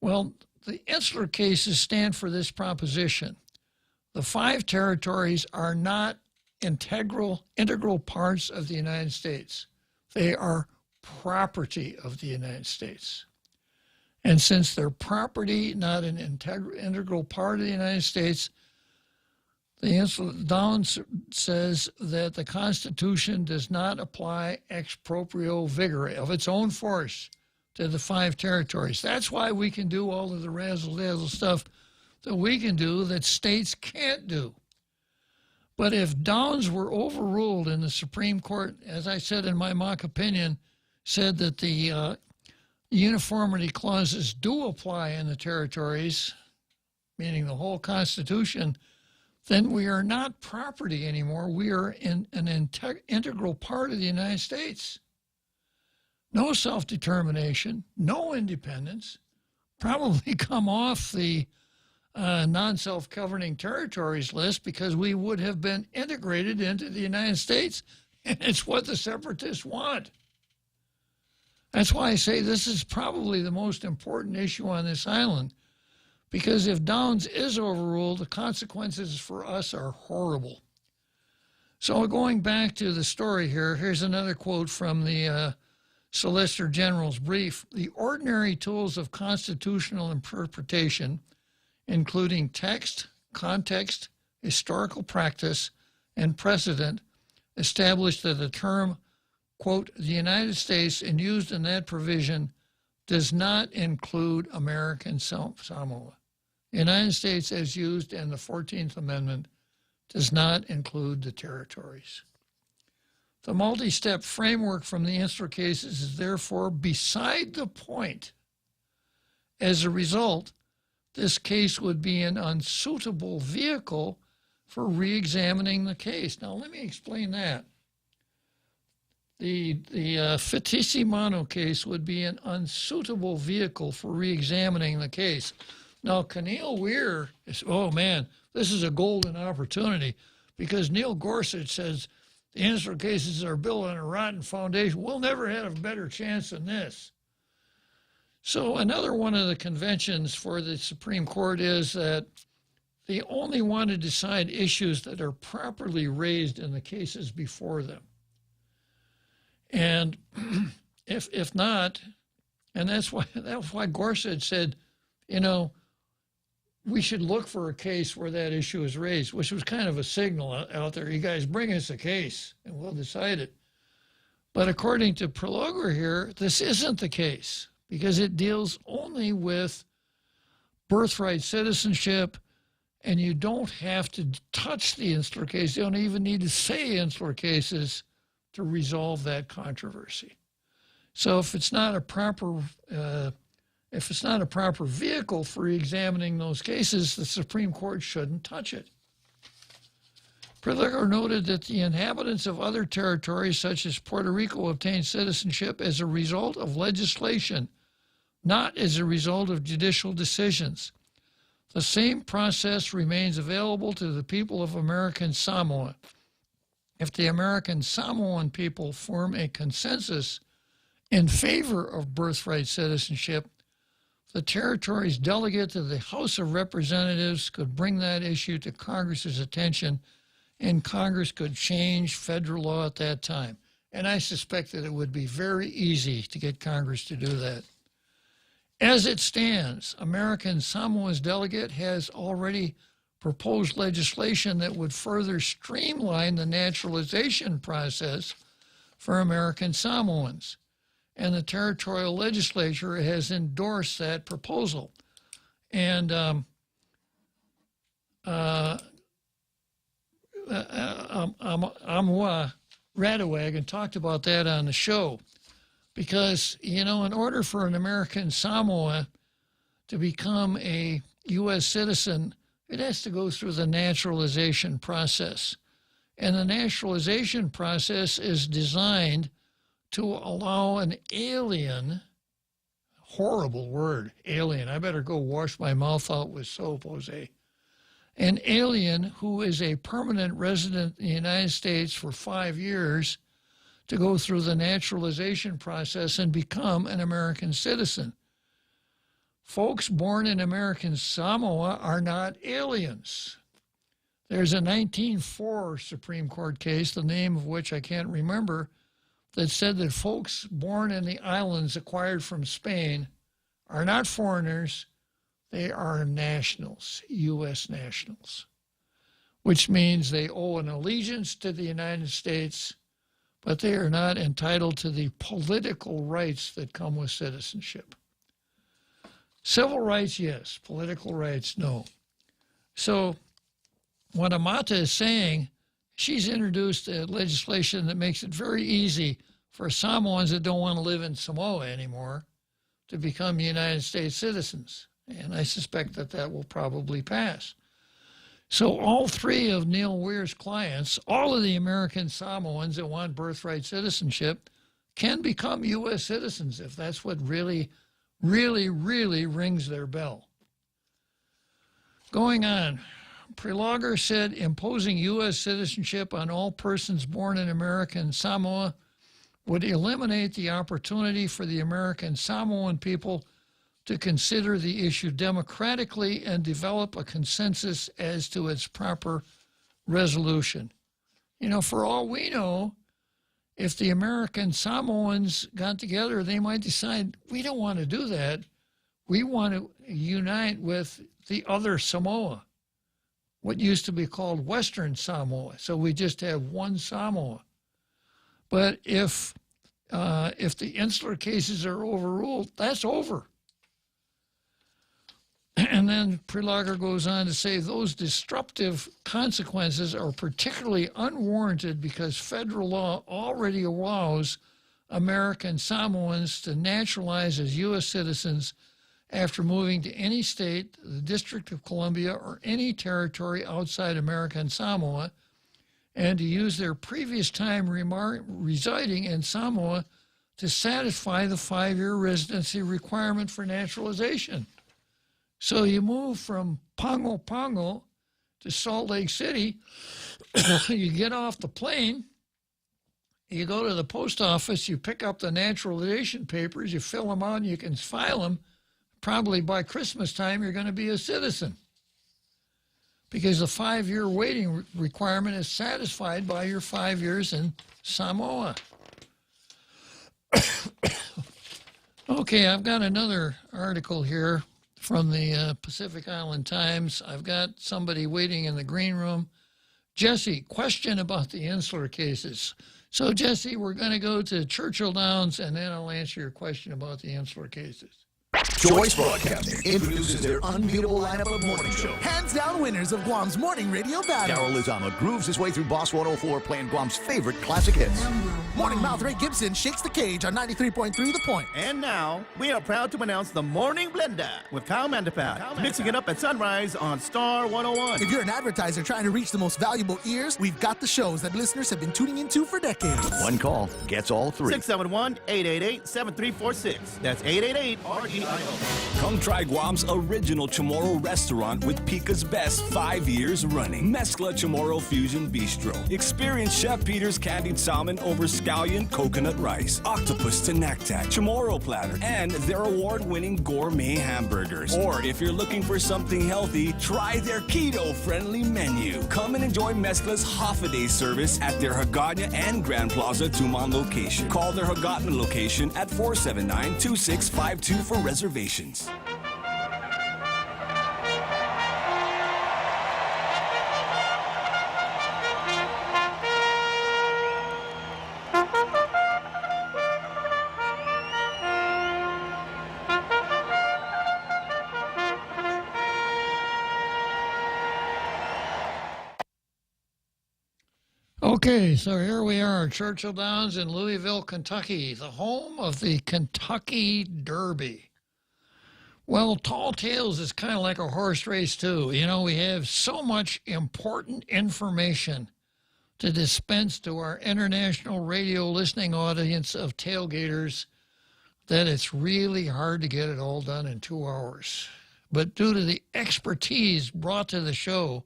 Well, the insular cases stand for this proposition. The 5 territories are not integral parts of the United States. They are property of the United States. And since they're property, not an integral part of the United States, the Downs says that the Constitution does not apply ex proprio vigere of its own force to the 5 territories. That's why we can do all of the razzle-dazzle stuff that we can do that states can't do. But if Downs were overruled in the Supreme Court, as I said in my mock opinion, said that the uniformity clauses do apply in the territories, meaning the whole Constitution, then we are not property anymore. We are an integral part of the United States. No self-determination, no independence, probably come off the non-self-governing territories list because we would have been integrated into the United States, and it's what the separatists want. That's why I say this is probably the most important issue on this island, because if Downs is overruled, the consequences for us are horrible. So going back to the story here, here's another quote from the Solicitor General's brief. The ordinary tools of constitutional interpretation, including text, context, historical practice, and precedent, establish that the term, quote, the United States, and used in that provision, does not include American Samoa. The United States, as used in the 14th Amendment, does not include the territories. The multi-step framework from the insular cases is therefore beside the point. As a result, this case would be an unsuitable vehicle for re-examining the case. Now, let me explain that. The Fittissimo case would be an unsuitable vehicle for re-examining the case. Now, Neil Weir is, oh man, this is a golden opportunity, because Neil Gorsuch says the insular cases are built on a rotten foundation. We'll never have a better chance than this. So another one of the conventions for the Supreme Court is that they only want to decide issues that are properly raised in the cases before them. And if not, and that's why Gorsuch said, you know, we should look for a case where that issue is raised, which was kind of a signal out there. You guys bring us a case and we'll decide it. But according to Prelogar here, this isn't the case because it deals only with birthright citizenship, and you don't have to touch the insular case. You don't even need to say insular cases to resolve that controversy. So if it's not a proper vehicle for examining those cases, the Supreme Court shouldn't touch it. Prelogar noted that the inhabitants of other territories, such as Puerto Rico, obtained citizenship as a result of legislation, not as a result of judicial decisions. The same process remains available to the people of American Samoa. If the American Samoan people form a consensus in favor of birthright citizenship, the territory's delegate to the House of Representatives could bring that issue to Congress's attention, and Congress could change federal law at that time. And I suspect that it would be very easy to get Congress to do that. As it stands, American Samoa's delegate has already proposed legislation that would further streamline the naturalization process for American Samoans, and the territorial legislature has endorsed that proposal. And Amwa Radowagon talked about that on the show. Because, you know, in order for an American Samoa to become a U.S. citizen, it has to go through the naturalization process. And the naturalization process is designed to allow an alien, horrible word, alien, I better go wash my mouth out with soap, Jose. An alien who is a permanent resident in the United States for 5 years to go through the naturalization process and become an American citizen. Folks born in American Samoa are not aliens. There's a 1904 Supreme Court case, the name of which I can't remember, that said that folks born in the islands acquired from Spain are not foreigners, they are nationals, U.S. nationals, which means they owe an allegiance to the United States, but they are not entitled to the political rights that come with citizenship. Civil rights, yes. Political rights, no. So what Amata is saying, she's introduced a legislation that makes it very easy for Samoans that don't want to live in Samoa anymore to become United States citizens. And I suspect that that will probably pass. So all three of Neil Weir's clients, all of the American Samoans that want birthright citizenship, can become U.S. citizens if that's what really, really, really rings their bell. Going on, Prelogar said imposing U.S. citizenship on all persons born in American Samoa would eliminate the opportunity for the American Samoan people to consider the issue democratically and develop a consensus as to its proper resolution. You know, for all we know, if the American Samoans got together, they might decide, we don't want to do that. We want to unite with the other Samoa, what used to be called Western Samoa. So we just have one Samoa. But if the insular cases are overruled, that's over. And then Prelogar goes on to say those disruptive consequences are particularly unwarranted because federal law already allows American Samoans to naturalize as U.S. citizens after moving to any state, the District of Columbia, or any territory outside American Samoa, and to use their previous time residing in Samoa to satisfy the 5-year residency requirement for naturalization. So you move from Pongo Pongo to Salt Lake City, you get off the plane, You go to the post office, you pick up the naturalization papers, you fill them out, and you can file them. Probably by Christmas time, you're going to be a citizen, because the 5-year waiting requirement is satisfied by your 5 years in Samoa. Okay, I've got another article here from the Pacific Island Times. I've got somebody waiting in the green room. Jesse, question about the insular cases. So, Jesse, we're going to go to Churchill Downs, and then I'll answer your question about the insular cases. Choice Broadcasting introduces their unbeatable lineup of morning show. Hands down winners of Guam's morning radio battle. Daryl Lizama grooves his way through Boss 104 playing Guam's favorite classic hits. Morning Mouth Ray Gibson shakes the cage on 93.3 The Point. And now, we are proud to announce the Morning Blender with Kyle Mandapat, mixing it up at sunrise on Star 101. If you're an advertiser trying to reach the most valuable ears, we've got the shows that listeners have been tuning into for decades. One call gets all three. 671-888-7346. That's 888-REIO. Come try Guam's original Chamorro restaurant with Pica's best 5 years running. Mezcla Chamorro Fusion Bistro. Experience Chef Peter's candied salmon over scallion coconut rice, octopus to naktak, Chamorro platter, and their award-winning gourmet hamburgers. Or if you're looking for something healthy, try their keto-friendly menu. Come and enjoy Mezcla's half-a-day service at their Hagåtña and Grand Plaza Tuman location. Call their Hagåtña location at 479-2652 for reservations. Okay, so here we are, Churchill Downs in Louisville, Kentucky, the home of the Kentucky Derby. Well, Tall Tales is kind of like a horse race, too. You know, we have so much important information to dispense to our international radio listening audience of tailgaters that it's really hard to get it all done in 2 hours. But due to the expertise brought to the show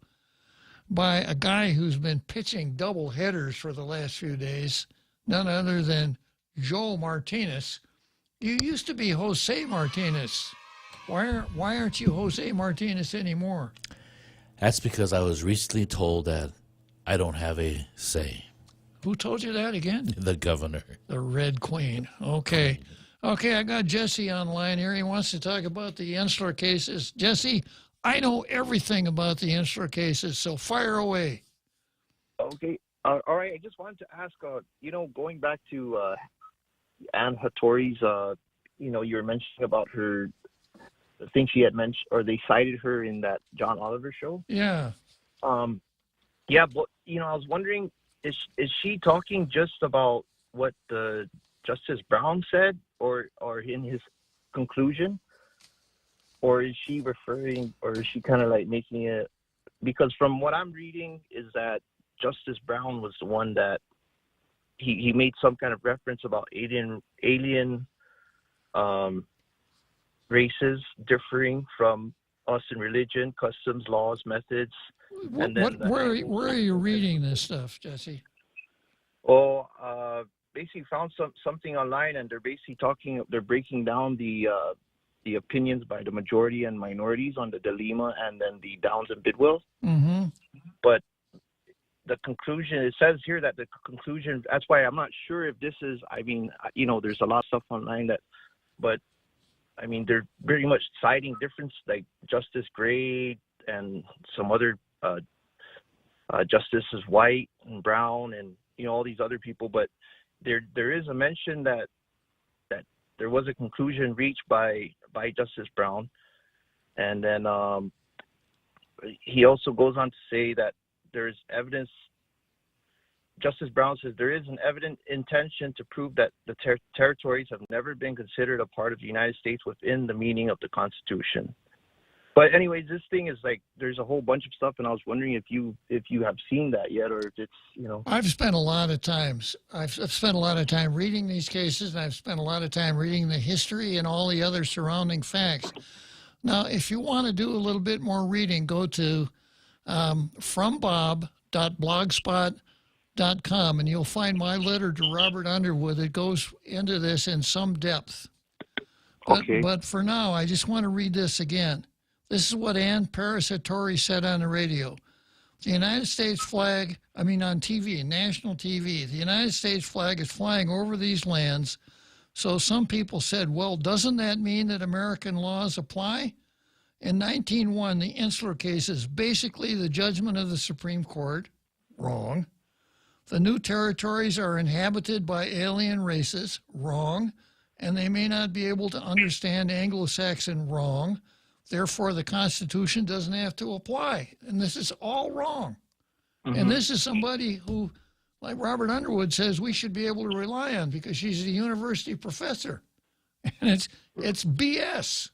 by a guy who's been pitching double headers for the last few days, none other than Joe Martinez. You used to be Jose Martinez. Why aren't you Jose Martinez anymore? That's because I was recently told that I don't have a say. Who told you that again? The governor. The Red Queen. Okay. Okay, I got Jesse online here. He wants to talk about the insular cases. Jesse, I know everything about the insular cases, so fire away. Okay. All right. I just wanted to ask, going back to Anne Hattori's, you were mentioning about her, I think she had mentioned, or they cited her in that John Oliver show. Yeah. Yeah, but, I was wondering, is she talking just about what the Justice Brown said or in his conclusion? Or is she referring, or is she kind of like making it, because from what I'm reading is that Justice Brown was the one that he made some kind of reference about alien races differing from us in religion, customs, laws, methods. Where are you reading this stuff, Jesse? Well, basically found something online, and they're basically they're breaking down the opinions by the majority and minorities on the Delima and then the Downs and Bidwell. Mm-hmm. But the conclusion, it says here that the conclusion, that's why I'm not sure if this is, there's a lot of stuff online but they're very much citing difference, like Justice Gray and some other Justices White and Brown and, all these other people. But there is a mention that there was a conclusion reached by Justice Brown. And then he also goes on to say that there's evidence, Justice Brown says, there is an evident intention to prove that the territories have never been considered a part of the United States within the meaning of the Constitution. But anyways, this thing is like, there's a whole bunch of stuff, and I was wondering if you have seen that yet, or if it's, I've spent a lot of times. I've spent a lot of time reading these cases, and I've spent a lot of time reading the history and all the other surrounding facts. Now, if you want to do a little bit more reading, go to frombob.blogspot.com and you'll find my letter to Robert Underwood that goes into this in some depth. But for now, I just want to read this again. This is what Ann Parasatori said on the radio. The United States flag, on TV, national TV, the United States flag is flying over these lands. So some people said, well, doesn't that mean that American laws apply? In 1901, the Insular case is basically the judgment of the Supreme Court. Wrong. The new territories are inhabited by alien races. Wrong. And they may not be able to understand Anglo-Saxon. Wrong. Therefore, the Constitution doesn't have to apply. And this is all wrong. And this is somebody who, like Robert Underwood, says we should be able to rely on because she's a university professor. And it's BS.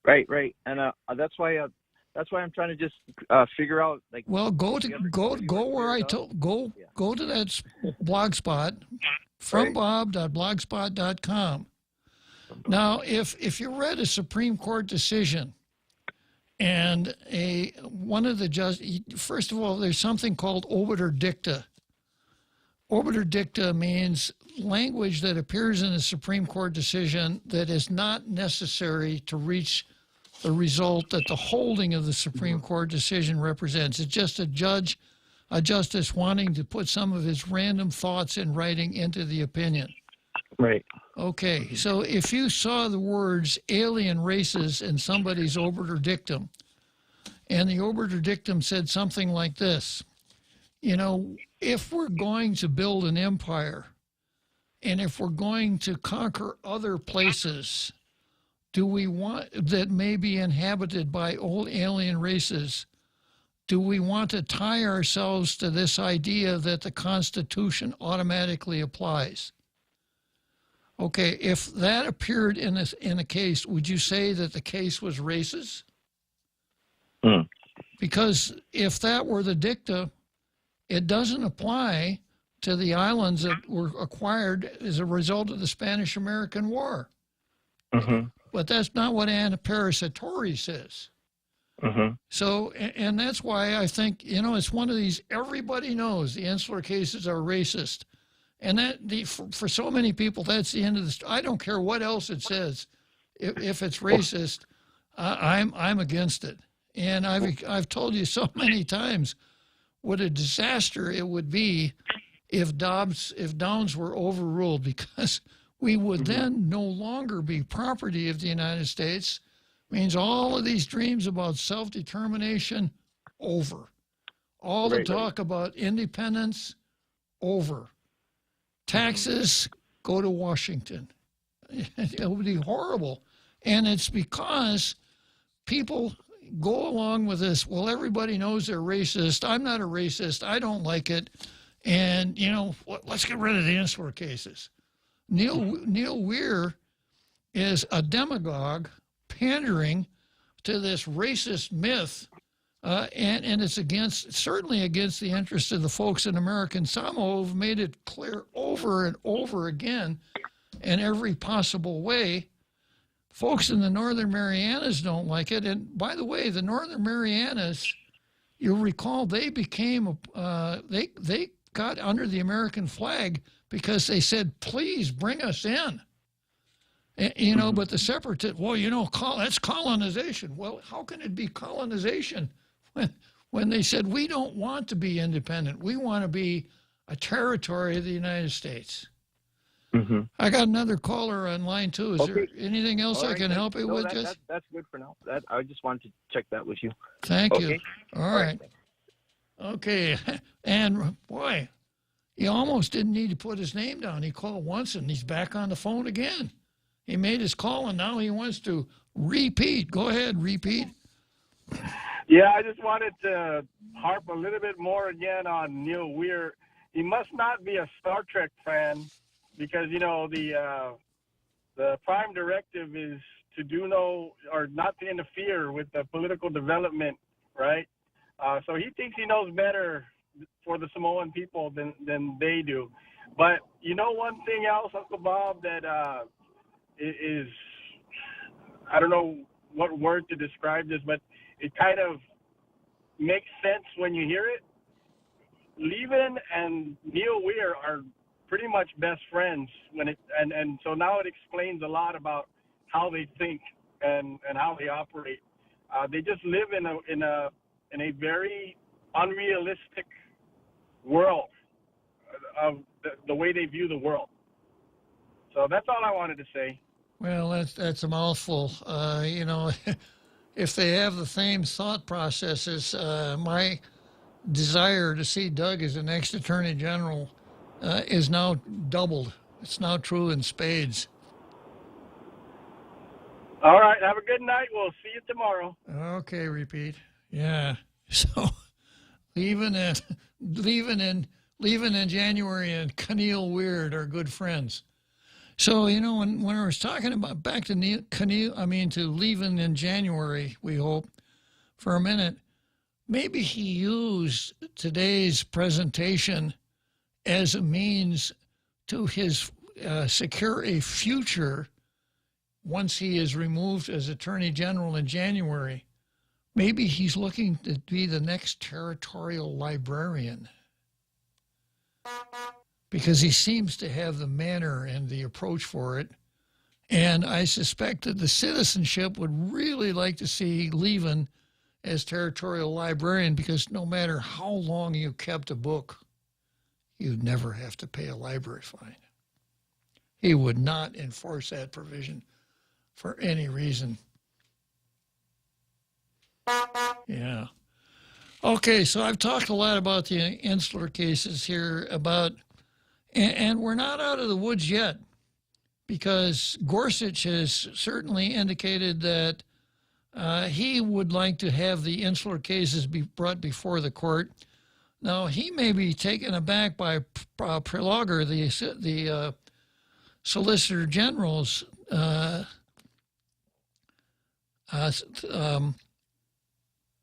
Right. And that's why I'm trying to just figure out, like. Well, go to that blog spot, frombob.blogspot.com. Now, if you read a Supreme Court decision and one of the judges, first of all, there's something called obiter dicta. Obiter dicta means language that appears in a Supreme Court decision that is not necessary to reach the result that the holding of the Supreme Court decision represents. It's just a justice wanting to put some of his random thoughts in writing into the opinion. Right. Okay, so if you saw the words alien races in somebody's obiter dictum, and the obiter dictum said something like this, if we're going to build an empire, and if we're going to conquer other places, do we want that may be inhabited by old alien races? Do we want to tie ourselves to this idea that the Constitution automatically applies? Okay, if that appeared in a case, would you say that the case was racist? Because if that were the dicta, it doesn't apply to the islands that were acquired as a result of the Spanish-American War. But that's not what Anna Parasatori says. So, and that's why I think, it's one of these, everybody knows the Insular cases are racist. And for so many people, that's the end of the story. I don't care what else it says. If it's racist, I'm against it. And I've told you so many times what a disaster it would be if Downs were overruled, because we would then no longer be property of the United States. Means all of these dreams about self-determination, over. All the talk about independence, over. Taxes go to Washington. It would be horrible. And it's because people go along with this. Well, everybody knows they're racist. I'm not a racist. I don't like it. And, let's get rid of the Insular cases. Neil Weir is a demagogue pandering to this racist myth. And it's certainly against the interests of the folks in American Samoa who've made it clear over and over again in every possible way. Folks in the Northern Marianas don't like it. And by the way, the Northern Marianas, you'll recall, they became, they got under the American flag because they said, please bring us in. But the separatists, that's colonization. Well, how can it be colonization when they said, we don't want to be independent. We want to be a territory of the United States. I got another caller on line, too. Is there anything else I can help you with? That's good for now. I just wanted to check that with you. Thank you. All right. Okay. And, boy, he almost didn't need to put his name down. He called once, and he's back on the phone again. He made his call, and now he wants to repeat. Go ahead, repeat. Yeah, I just wanted to harp a little bit more again on Neil Weir. He must not be a Star Trek fan because, the prime directive is to do not to interfere with the political development, right? So he thinks he knows better for the Samoan people than they do. But one thing else, Uncle Bob, that is, I don't know what word to describe this, but it kind of makes sense when you hear it. Levin and Neil Weir are pretty much best friends and so now it explains a lot about how they think and how they operate. They just live in a very unrealistic world of the way they view the world. So that's all I wanted to say. Well, that's a mouthful. You know, if they have the same thought processes, my desire to see Doug as the next Attorney General is now doubled. It's now true in spades. All right, have a good night. We'll see you tomorrow. Okay, repeat. Yeah. So leaving in January and Keneal Weird are good friends. So, you know, when I was talking about back to to leaving in January, we hope, for a minute, maybe he used today's presentation as a means to his secure a future once he is removed as Attorney General in January. Maybe he's looking to be the next territorial librarian, because he seems to have the manner and the approach for it. And I suspect that the citizenship would really like to see Levin as territorial librarian, because no matter how long you kept a book, you'd never have to pay a library fine. He would not enforce that provision for any reason. Yeah. Okay, so I've talked a lot about the insular cases here, and we're not out of the woods yet, because Gorsuch has certainly indicated that he would like to have the insular cases be brought before the court. Now, he may be taken aback by Prelogar, the Solicitor General's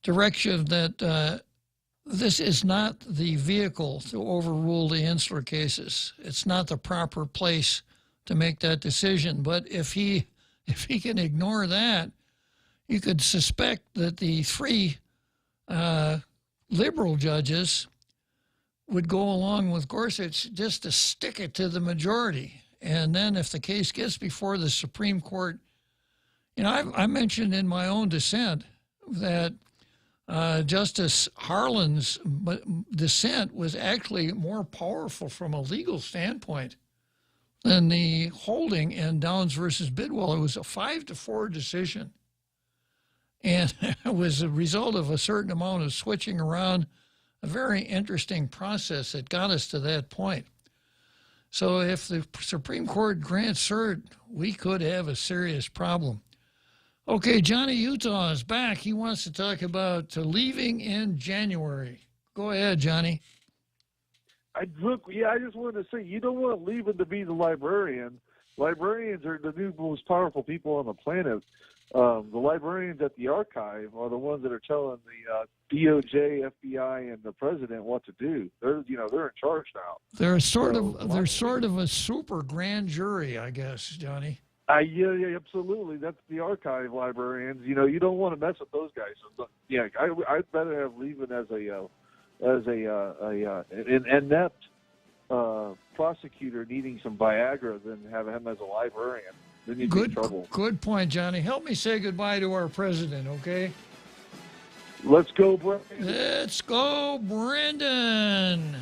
direction that this is not the vehicle to overrule the insular cases. It's not the proper place to make that decision. But if he can ignore that, you could suspect that the three liberal judges would go along with Gorsuch just to stick it to the majority. And then if the case gets before the Supreme Court, you know, I mentioned in my own dissent that Justice Harlan's dissent was actually more powerful from a legal standpoint than the holding in Downs versus Bidwell. It was a 5-4 decision. And it was a result of a certain amount of switching around, a very interesting process that got us to that point. So if the Supreme Court grants cert, we could have a serious problem. Okay, Johnny Utah is back. He wants to talk about leaving in January. Go ahead, Johnny. I just wanted to say, you don't want Levin to be the librarian. Librarians are the new most powerful people on the planet. The librarians at the archive are the ones that are telling the DOJ, FBI, and the president what to do. They're in charge now. They're sort of a super grand jury, I guess, Johnny. Yeah, absolutely. That's the archive librarians. You know, you don't want to mess with those guys. So, yeah, I'd better have Levin as an inept prosecutor needing some Viagra than have him as a librarian. Then you'd be in trouble. Good point, Johnny. Help me say goodbye to our president, okay? Let's go, Brendan. Let's go, Brendan.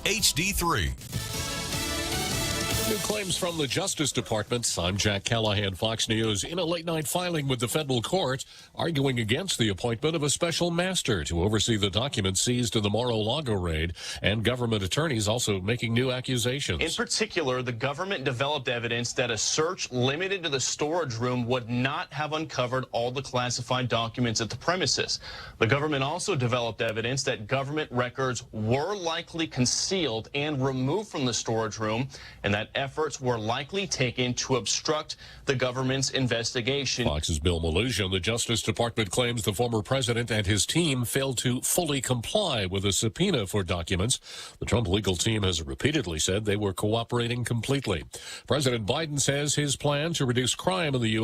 HD3. New claims from the Justice Department. I'm Jack Callahan, Fox News. In a late-night filing with the federal court, arguing against the appointment of a special master to oversee the documents seized in the Mar-a-Lago raid, and government attorneys also making new accusations. In particular, the government developed evidence that a search limited to the storage room would not have uncovered all the classified documents at the premises. The government also developed evidence that government records were likely concealed and removed from the storage room, and that efforts were likely taken to obstruct the government's investigation. Fox's Bill Melugin. The Justice Department claims the former president and his team failed to fully comply with a subpoena for documents. The Trump legal team has repeatedly said they were cooperating completely. President Biden says his plan to reduce crime in the U.S.